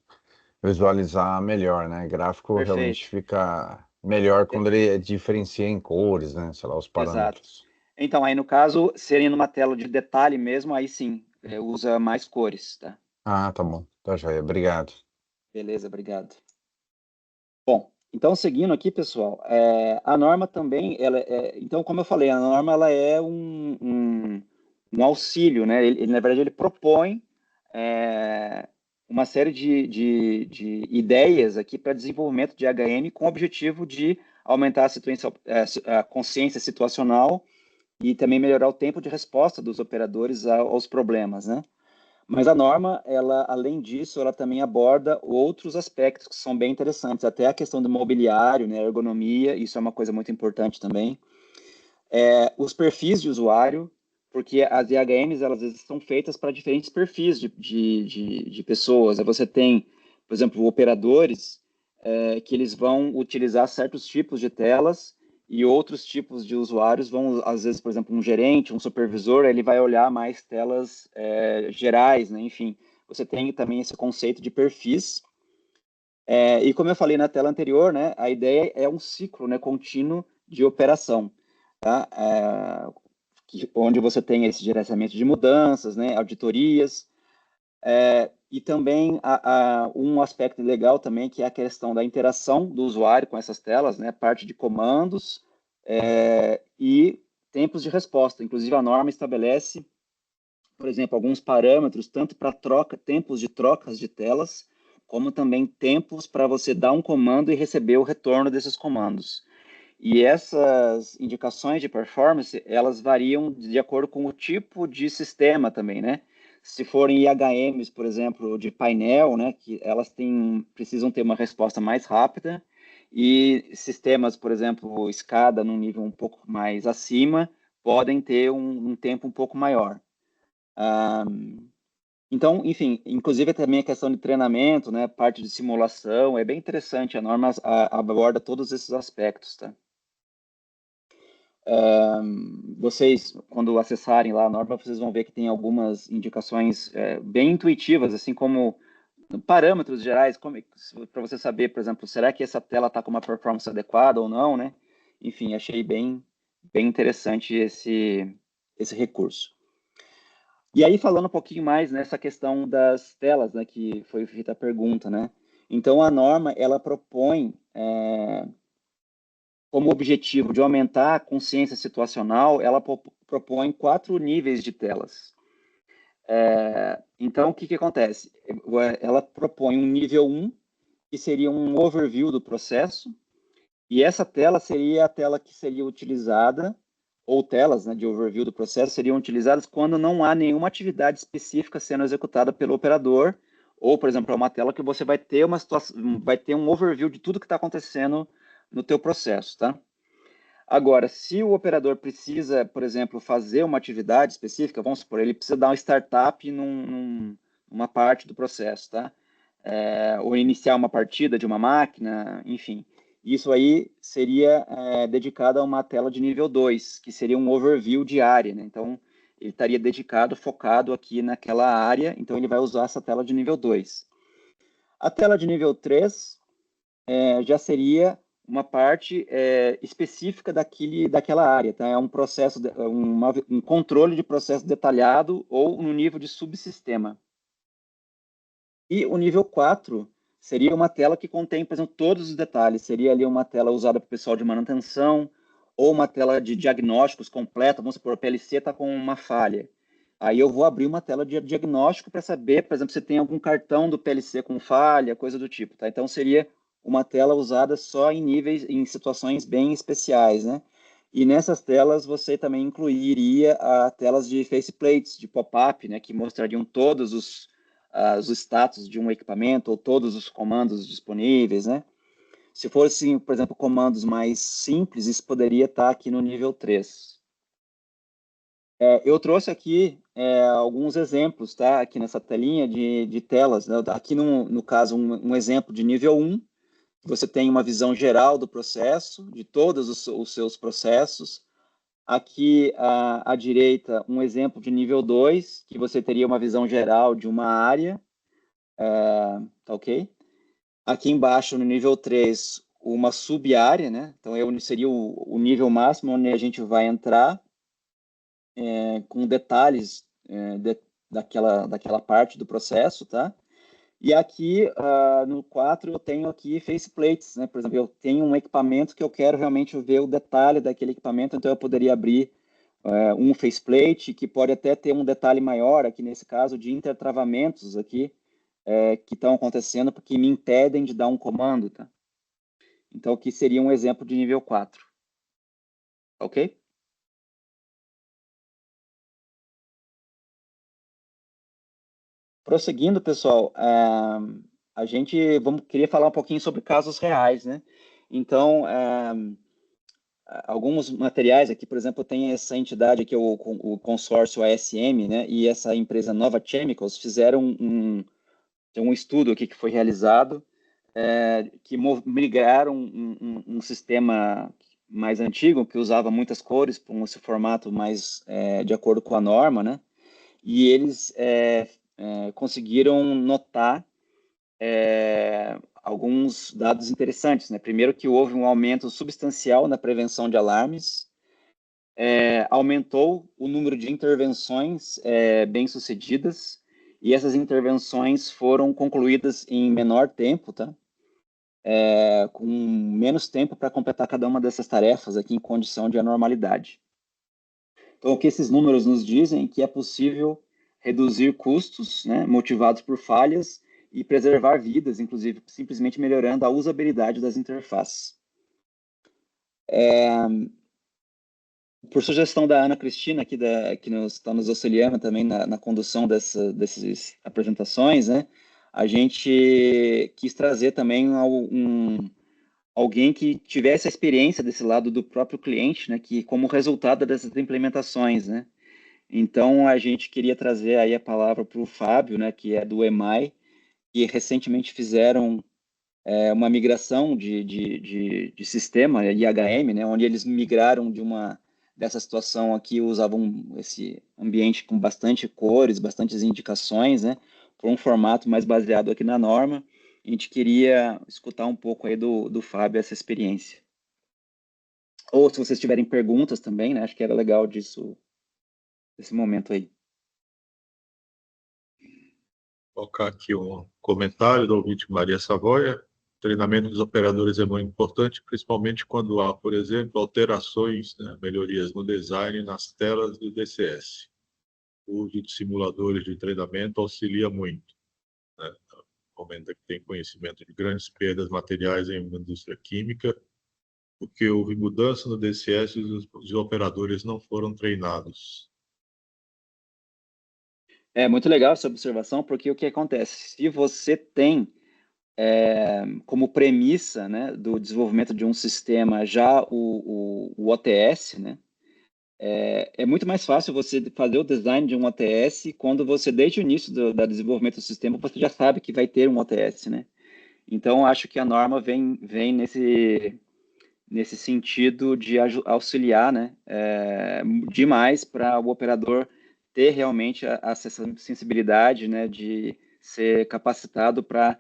visualizar melhor, né, gráfico realmente perfeito. fica melhor É, quando ele diferencia em cores, né, sei lá, os exato. parâmetros. Então, aí no caso, seria numa tela de detalhe mesmo, aí sim, usa mais cores, tá? Ah, tá bom, tá joia, obrigado. Beleza, obrigado. Bom, então seguindo aqui, pessoal, a norma também, então como eu falei, a norma ela é um auxílio, né? Na verdade, ele propõe uma série de ideias aqui para desenvolvimento de HM com o objetivo de aumentar a consciência situacional e também melhorar o tempo de resposta dos operadores aos problemas, né? Mas a norma, ela, além disso, ela também aborda outros aspectos que são bem interessantes, até a questão do mobiliário, né, ergonomia, isso é uma coisa muito importante também. Os perfis de usuário, porque as IHMs, elas às vezes são feitas para diferentes perfis de pessoas. Você tem, por exemplo, operadores que eles vão utilizar certos tipos de telas e outros tipos de usuários vão, às vezes, por exemplo, um gerente, um supervisor, ele vai olhar mais telas gerais, né? Enfim, você tem também esse conceito de perfis. E como eu falei na tela anterior, né, a ideia é um ciclo, né, contínuo de operação, tá? Onde você tem esse gerenciamento de mudanças, né, auditorias, e também um aspecto legal também que é a questão da interação do usuário com essas telas, né, parte de comandos e tempos de resposta. Inclusive a norma estabelece, por exemplo, alguns parâmetros tanto para tempos de trocas de telas, como também tempos para você dar um comando e receber o retorno desses comandos. E essas indicações de performance, elas variam de acordo com o tipo de sistema também, né? Se forem IHMs, por exemplo, de painel, né, que elas precisam ter uma resposta mais rápida, e sistemas, por exemplo, escada num nível um pouco mais acima, podem ter um tempo um pouco maior. Então, enfim, inclusive também a questão de treinamento, né, parte de simulação, é bem interessante, a norma aborda todos esses aspectos, tá? Vocês, quando acessarem lá a norma, vocês vão ver que tem algumas indicações bem intuitivas, assim como parâmetros gerais, para você saber, por exemplo, será que essa tela está com uma performance adequada ou não, né? Enfim, achei bem interessante esse recurso. E aí, falando um pouquinho mais nessa questão das telas, né, que foi feita a pergunta, né? Então, a norma, ela propõe como objetivo de aumentar a consciência situacional, ela propõe 4 níveis de telas. Então, o que acontece? Ela propõe um nível 1, que seria um overview do processo, e essa tela seria a tela que seria utilizada, ou telas, né, de overview do processo seriam utilizadas quando não há nenhuma atividade específica sendo executada pelo operador, ou, por exemplo, é uma tela que você vai ter uma situação, vai ter um overview de tudo que está acontecendo no teu processo, tá? Agora, se o operador precisa, por exemplo, fazer uma atividade específica, vamos supor, ele precisa dar um startup numa parte do processo, tá? Ou iniciar uma partida de uma máquina, enfim. Isso aí seria dedicado a uma tela de nível 2, que seria um overview de área, né? Então, ele estaria dedicado, focado aqui naquela área, então ele vai usar essa tela de nível 2. A tela de nível 3 já seria uma parte específica daquela área, tá? É um processo, um controle de processo detalhado ou no nível de subsistema. E o nível 4 seria uma tela que contém, por exemplo, todos os detalhes. Seria ali uma tela usada para o pessoal de manutenção ou uma tela de diagnósticos completa. Vamos supor, a PLC está com uma falha. Aí eu vou abrir uma tela de diagnóstico para saber, por exemplo, se tem algum cartão do PLC com falha, coisa do tipo, tá? Então seria uma tela usada só em situações bem especiais, né? E nessas telas você também incluiria telas de faceplates, de pop-up, né? Que mostrariam todos os status de um equipamento ou todos os comandos disponíveis, né? Se fossem, por exemplo, comandos mais simples, isso poderia estar aqui no nível 3. Eu trouxe aqui alguns exemplos, tá? Aqui nessa telinha de telas. Né? Aqui, no caso, um exemplo de nível 1, você tem uma visão geral do processo, de todos os seus processos. Aqui, à direita, um exemplo de nível 2, que você teria uma visão geral de uma área. Tá ok? Aqui embaixo, no nível 3, uma sub-área, né? Então, seria o nível máximo onde a gente vai entrar com detalhes daquela parte do processo, tá? E aqui, no 4, eu tenho aqui faceplates, né? Por exemplo, eu tenho um equipamento que eu quero realmente ver o detalhe daquele equipamento, então eu poderia abrir um faceplate que pode até ter um detalhe maior, aqui nesse caso, de intertravamentos aqui, que estão acontecendo porque me impedem de dar um comando, tá? Então, aqui seria um exemplo de nível 4. Ok? Prosseguindo, pessoal, a gente queria falar um pouquinho sobre casos reais, né? Então, alguns materiais aqui, por exemplo, tem essa entidade aqui, o consórcio ASM, né? E essa empresa Nova Chemicals fizeram um estudo aqui que foi realizado, que migraram um sistema mais antigo, que usava muitas cores, para esse formato mais de acordo com a norma, né? E eles conseguiram notar alguns dados interessantes, né? Primeiro que houve um aumento substancial na prevenção de alarmes, aumentou o número de intervenções bem-sucedidas, e essas intervenções foram concluídas em menor tempo, tá? Com menos tempo para completar cada uma dessas tarefas aqui em condição de anormalidade. Então, o que esses números nos dizem é que é possível reduzir custos, né, motivados por falhas, e preservar vidas, inclusive simplesmente melhorando a usabilidade das interfaces. Por sugestão da Ana Cristina, que está nos auxiliando também na condução dessas apresentações, né, a gente quis trazer também alguém que tivesse a experiência desse lado do próprio cliente, né, que como resultado dessas implementações, né. Então, a gente queria trazer aí a palavra para o Fábio, né, que é do EMAI, que recentemente fizeram uma migração de sistema IHM, né, onde eles migraram de uma dessa situação aqui usavam esse ambiente com bastante cores, bastantes indicações, né? Por um formato mais baseado aqui na norma. A gente queria escutar um pouco aí do Fábio essa experiência. Ou se vocês tiverem perguntas também, né? Acho que era legal disso, desse momento aí. Vou colocar aqui um comentário do ouvinte Maria Savoia. O treinamento dos operadores é muito importante, principalmente quando há, por exemplo, alterações, né, melhorias no design nas telas do DCS. O uso de simuladores de treinamento auxilia muito. Né? Comenta que tem conhecimento de grandes perdas materiais em uma indústria química, porque houve mudança no DCS e os operadores não foram treinados. É muito legal essa observação, porque o que acontece? Se você tem como premissa, né, do desenvolvimento de um sistema já o OTS, né, é muito mais fácil você fazer o design de um OTS quando você, desde o início do desenvolvimento do sistema, você já sabe que vai ter um OTS, né? Então, acho que a norma vem nesse sentido de auxiliar, né, demais para o operador ter realmente essa sensibilidade, né, de ser capacitado para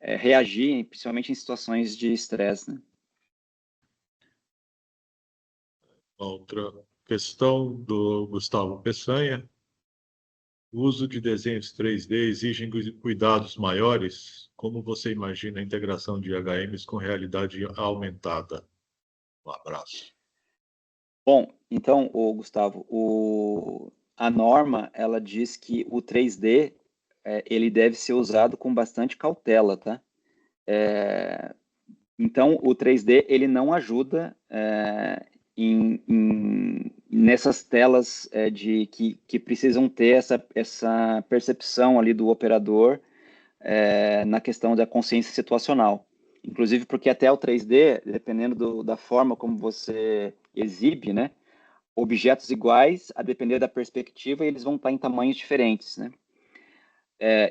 reagir, principalmente em situações de estresse, né? Outra questão do Gustavo Peçanha. O uso de desenhos 3D exige cuidados maiores? Como você imagina a integração de HMs com realidade aumentada? Um abraço. Bom, então, Gustavo, a norma, ela diz que o 3D, ele deve ser usado com bastante cautela, tá? Então, o 3D, ele não ajuda nessas telas que precisam ter essa percepção ali do operador na questão da consciência situacional. Inclusive porque até o 3D, dependendo da forma como você exibe, né, objetos iguais, a depender da perspectiva, eles vão estar em tamanhos diferentes, né?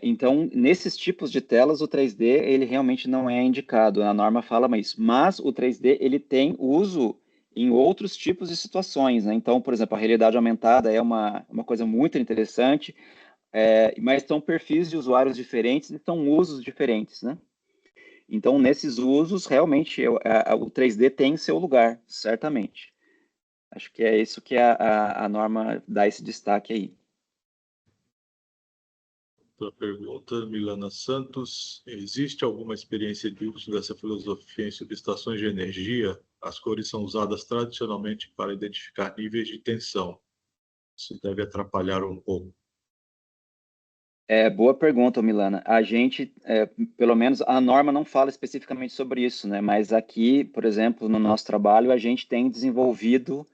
Então, nesses tipos de telas, o 3D, ele realmente não é indicado, a norma fala isso, mas o 3D, ele tem uso em outros tipos de situações, né? Então, por exemplo, a realidade aumentada é uma coisa muito interessante, mas são perfis de usuários diferentes e são usos diferentes, né? Então, nesses usos, realmente, o 3D tem seu lugar, certamente. Acho que é isso que a norma dá esse destaque aí. Outra pergunta, Milana Santos. Existe alguma experiência de uso dessa filosofia em subestações de energia? As cores são usadas tradicionalmente para identificar níveis de tensão. Isso deve atrapalhar um pouco. Boa pergunta, Milana. A gente, pelo menos a norma não fala especificamente sobre isso, né? Mas aqui, por exemplo, no nosso trabalho, a gente tem desenvolvido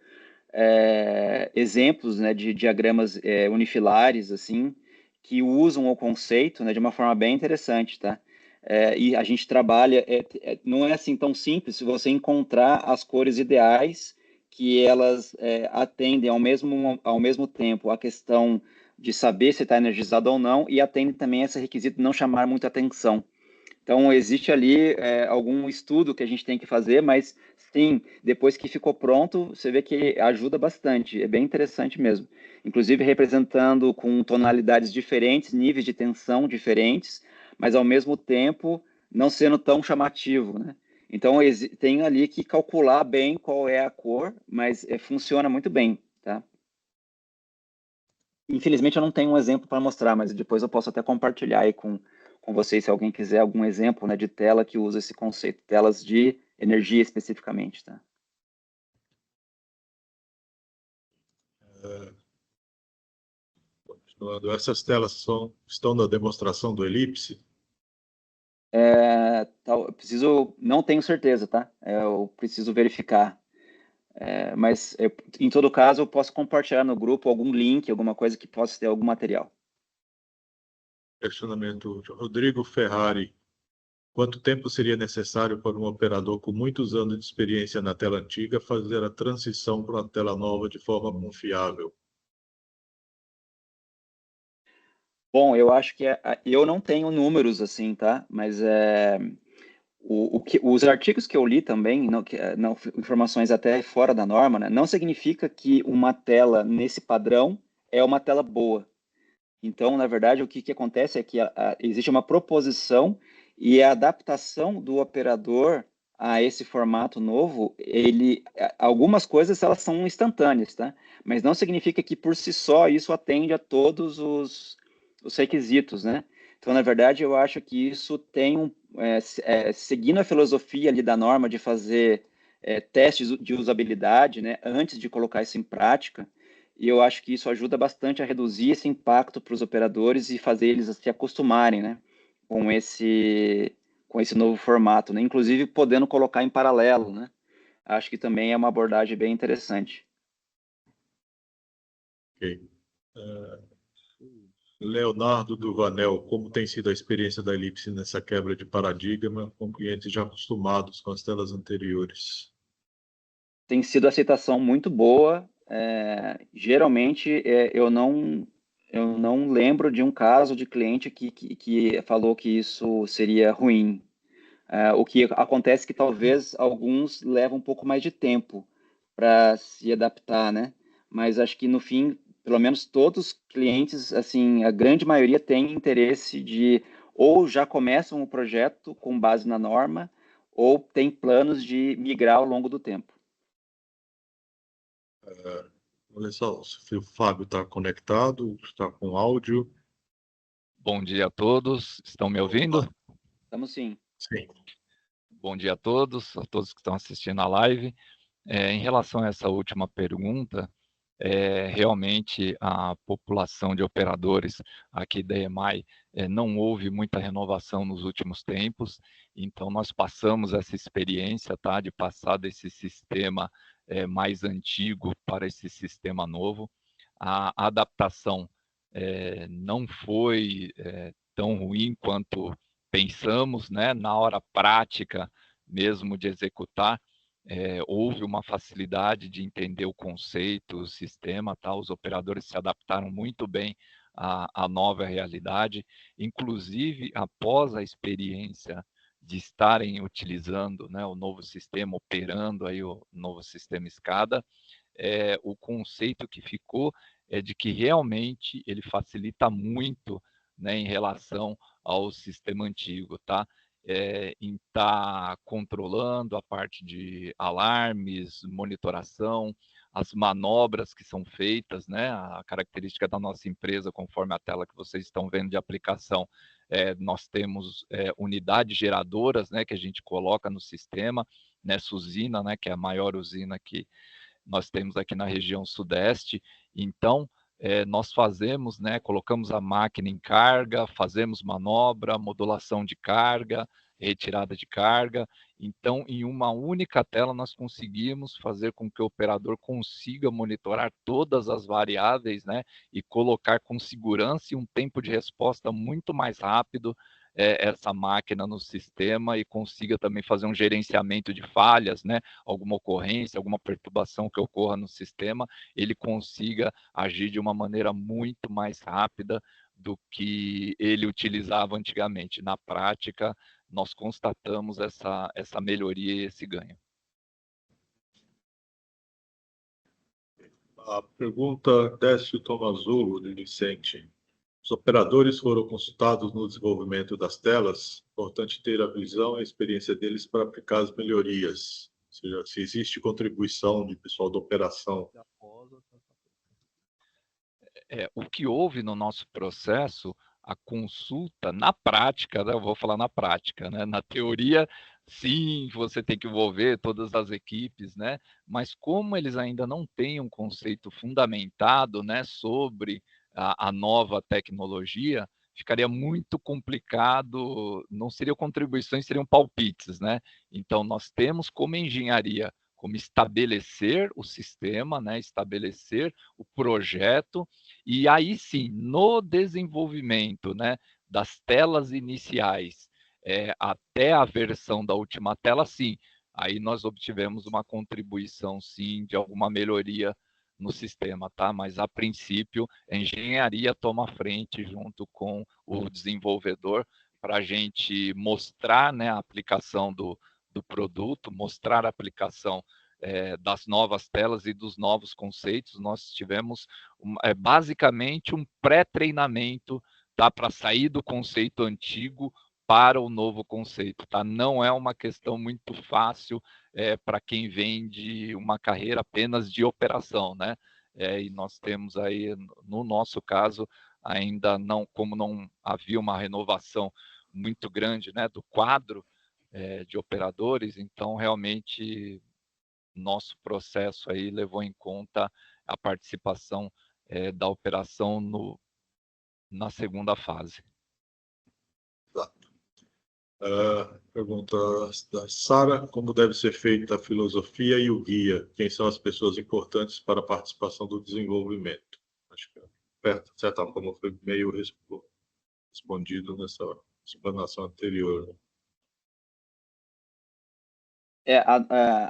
exemplos, né, de diagramas unifilares, assim, que usam o conceito, né, de uma forma bem interessante, tá? E a gente trabalha, não é assim tão simples se você encontrar as cores ideais que elas atendem ao mesmo tempo a questão de saber se está energizado ou não e atendem também esse requisito de não chamar muita atenção. Então, existe ali algum estudo que a gente tem que fazer, mas sim, depois que ficou pronto, você vê que ajuda bastante, é bem interessante mesmo. Inclusive representando com tonalidades diferentes, níveis de tensão diferentes, mas ao mesmo tempo não sendo tão chamativo, né? Então, tem ali que calcular bem qual é a cor, mas funciona muito bem, tá? Infelizmente, eu não tenho um exemplo para mostrar, mas depois eu posso até compartilhar aí com vocês, se alguém quiser algum exemplo, né, de tela que usa esse conceito, telas de energia especificamente, tá? Continuando, essas telas estão na demonstração do elipse? Não tenho certeza, tá? Eu preciso verificar. Mas, em todo caso, eu posso compartilhar no grupo algum link, alguma coisa que possa ter algum material. Questionamento de Rodrigo Ferrari. Quanto tempo seria necessário para um operador com muitos anos de experiência na tela antiga fazer a transição para uma tela nova de forma confiável? Bom, eu acho que eu não tenho números assim, tá? Mas Os artigos que eu li também, não, informações até fora da norma, né, não significa que uma tela nesse padrão é uma tela boa. Então, na verdade, o que acontece é que existe uma proposição e a adaptação do operador a esse formato novo, algumas coisas elas são instantâneas, tá? Mas não significa que por si só isso atende a todos os requisitos, né? Então, na verdade, eu acho que isso tem seguindo a filosofia ali da norma de fazer testes de usabilidade, né, antes de colocar isso em prática, e eu acho que isso ajuda bastante a reduzir esse impacto para os operadores e fazer eles se acostumarem, né, com esse novo formato, né? Inclusive podendo colocar em paralelo, né? Acho que também é uma abordagem bem interessante. Ok. Leonardo Duvanel, como tem sido a experiência da Elipse nessa quebra de paradigma com clientes já acostumados com as telas anteriores? Tem sido aceitação muito boa. Geralmente, eu não lembro de um caso de cliente que falou que isso seria ruim. O que acontece é que talvez alguns levam um pouco mais de tempo para se adaptar, né? Mas acho que no fim, pelo menos todos os clientes, assim, a grande maioria tem interesse de ou já começam o projeto com base na norma ou tem planos de migrar ao longo do tempo. Olha só, se o Fábio está conectado, está com áudio. Bom dia a todos, estão me ouvindo? Estamos sim. Sim. Bom dia a todos que estão assistindo a live. Em relação a essa última pergunta, realmente a população de operadores aqui da EMAI não houve muita renovação nos últimos tempos, então nós passamos essa experiência, tá, de passar desse sistema mais antigo para esse sistema novo. A adaptação não foi tão ruim quanto pensamos, né? Na hora prática mesmo de executar, houve uma facilidade de entender o conceito, o sistema, tá? Os operadores se adaptaram muito bem à nova realidade, inclusive após a experiência de estarem utilizando, né, o novo sistema, operando aí o novo sistema SCADA, o conceito que ficou é de que realmente ele facilita muito, né, em relação ao sistema antigo, tá? Em estar controlando a parte de alarmes, monitoração, as manobras que são feitas, né? A característica da nossa empresa, conforme a tela que vocês estão vendo de aplicação, nós temos unidades geradoras, né, que a gente coloca no sistema, nessa usina, né, que é a maior usina que nós temos aqui na região sudeste. Então, nós fazemos, né, colocamos a máquina em carga, fazemos manobra, modulação de carga, retirada de carga. Então, em uma única tela, nós conseguimos fazer com que o operador consiga monitorar todas as variáveis, né, e colocar com segurança e um tempo de resposta muito mais rápido essa máquina no sistema e consiga também fazer um gerenciamento de falhas, né, alguma ocorrência, alguma perturbação que ocorra no sistema, ele consiga agir de uma maneira muito mais rápida do que ele utilizava antigamente. Na prática, nós constatamos essa melhoria e esse ganho. A pergunta Décio Tomazolo, de Vicente. Os operadores foram consultados no desenvolvimento das telas. Importante ter a visão e a experiência deles para aplicar as melhorias. Ou seja, se existe contribuição de pessoal da operação. O que houve no nosso processo, a consulta, na prática, né, eu vou falar na prática, né, na teoria, sim, você tem que envolver todas as equipes, né, mas como eles ainda não têm um conceito fundamentado, né, sobre a nova tecnologia, ficaria muito complicado, não seriam contribuições, seriam palpites, né? Então, nós temos como engenharia, como estabelecer o sistema, né, estabelecer o projeto, e aí sim, no desenvolvimento, né, das telas iniciais, até a versão da última tela, sim, aí nós obtivemos uma contribuição, sim, de alguma melhoria no sistema, tá? Mas a princípio, a engenharia toma frente junto com o desenvolvedor para a gente mostrar, né, a aplicação do produto, mostrar a aplicação das novas telas e dos novos conceitos. Nós tivemos basicamente um pré-treinamento, tá, para sair do conceito antigo para o novo conceito, tá? Não é uma questão muito fácil para quem vem de uma carreira apenas de operação, né? E nós temos aí, no nosso caso, ainda não, como não havia uma renovação muito grande, né, do quadro de operadores, então realmente nosso processo aí levou em conta a participação da operação na segunda fase. Tá. Pergunta da Sara: como deve ser feita a filosofia e o guia? Quem são as pessoas importantes para a participação do desenvolvimento? Acho que, de certa forma, foi meio respondido nessa explanação anterior.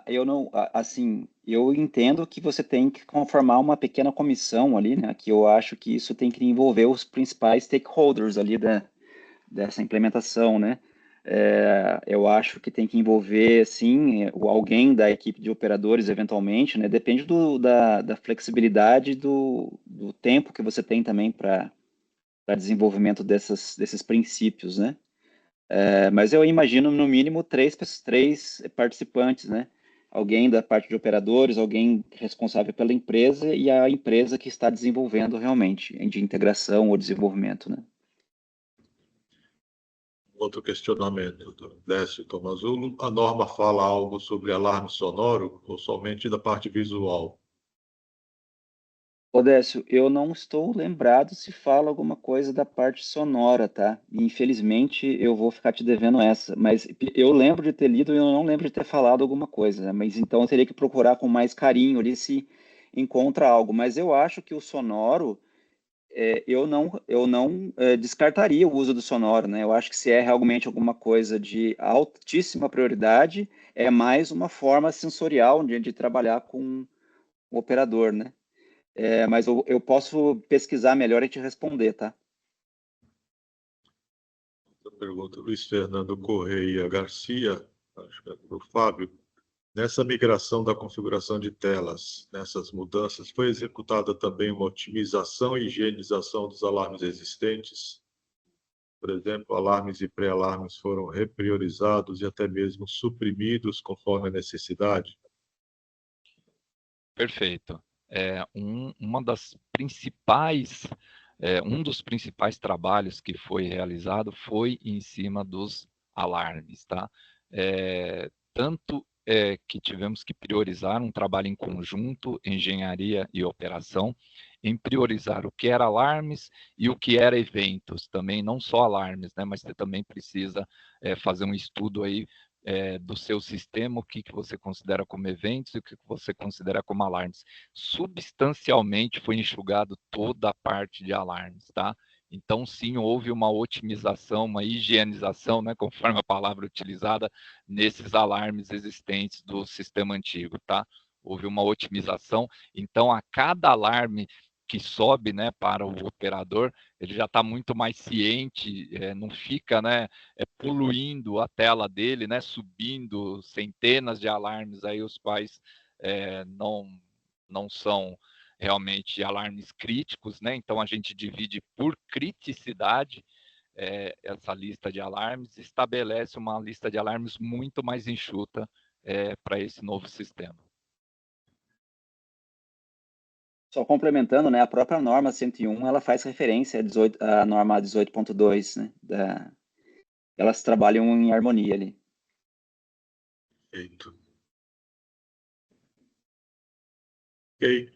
Eu não, assim, eu entendo que você tem que conformar uma pequena comissão ali, né? Que eu acho que isso tem que envolver os principais stakeholders ali dessa implementação, né? Eu acho que tem que envolver, sim, alguém da equipe de operadores, eventualmente, né? Depende da flexibilidade do tempo que você tem também para desenvolvimento desses princípios, né? Mas eu imagino, no mínimo, três participantes, né? Alguém da parte de operadores, alguém responsável pela empresa e a empresa que está desenvolvendo realmente, de integração ou desenvolvimento, né? Outro questionamento do Décio Tomazulo: a norma fala algo sobre alarme sonoro ou somente da parte visual? Odécio, eu não estou lembrado se fala alguma coisa da parte sonora, tá? Infelizmente, eu vou ficar te devendo essa, mas eu lembro de ter lido e eu não lembro de ter falado alguma coisa, né? Mas então eu teria que procurar com mais carinho ali se encontra algo. Mas eu acho que o sonoro, eu não descartaria o uso do sonoro, né? Eu acho que se é realmente alguma coisa de altíssima prioridade, é mais uma forma sensorial de trabalhar com o operador, né? Mas eu posso pesquisar melhor e te responder, tá? Outra pergunta, Luiz Fernando Correia Garcia, acho que é para o Fábio. Nessa migração da configuração de telas, nessas mudanças, foi executada também uma otimização e higienização dos alarmes existentes? Por exemplo, alarmes e pré-alarmes foram repriorizados e até mesmo suprimidos conforme a necessidade? Perfeito. Uma das principais, um dos principais trabalhos que foi realizado foi em cima dos alarmes, tá? Tanto que tivemos que priorizar um trabalho em conjunto, engenharia e operação, em priorizar o que era alarmes e o que era eventos, também não só alarmes, né? Mas você também precisa fazer um estudo aí do seu sistema, o que você considera como eventos e o que você considera como alarmes. Substancialmente foi enxugado toda a parte de alarmes, tá? Então, sim, houve uma otimização, uma higienização, né, conforme a palavra utilizada, nesses alarmes existentes do sistema antigo, tá? Houve uma otimização, então a cada alarme que sobe, né, para o operador, ele já está muito mais ciente, não fica, né, poluindo a tela dele, né, subindo centenas de alarmes, aí os quais não são realmente alarmes críticos, né? Então a gente divide por criticidade essa lista de alarmes, estabelece uma lista de alarmes muito mais enxuta para esse novo sistema. Só complementando, né, a própria norma 101, ela faz referência à norma 18.2, né, elas trabalham em harmonia ali. Perfeito. Ok.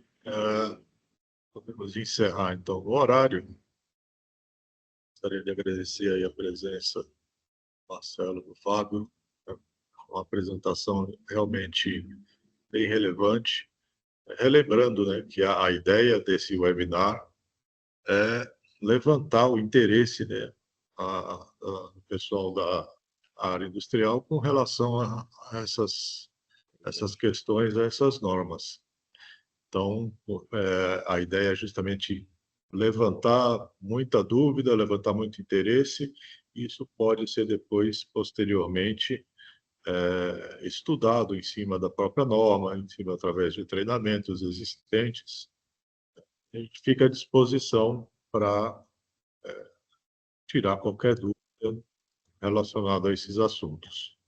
Podemos encerrar, então, o horário. Gostaria de agradecer aí a presença do Marcelo, do Fábio, uma apresentação realmente bem relevante. Relembrando, né, que a ideia desse webinar é levantar o interesse, né, do pessoal da área industrial com relação a essas questões, a essas normas. Então, a ideia é justamente levantar muita dúvida, levantar muito interesse isso pode ser depois, posteriormente, estudado em cima da própria norma, em cima através de treinamentos existentes. A gente fica à disposição para tirar qualquer dúvida relacionada a esses assuntos.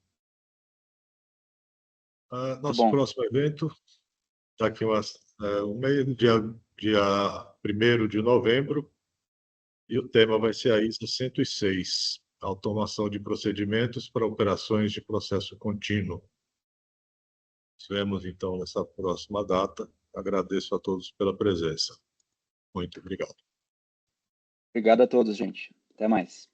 Nosso próximo evento, daqui um mês, dia 1º de novembro, e o tema vai ser a ISO 106, automação de procedimentos para operações de processo contínuo. Nos vemos, então, nessa próxima data. Agradeço a todos pela presença. Muito obrigado. Obrigado a todos, gente. Até mais.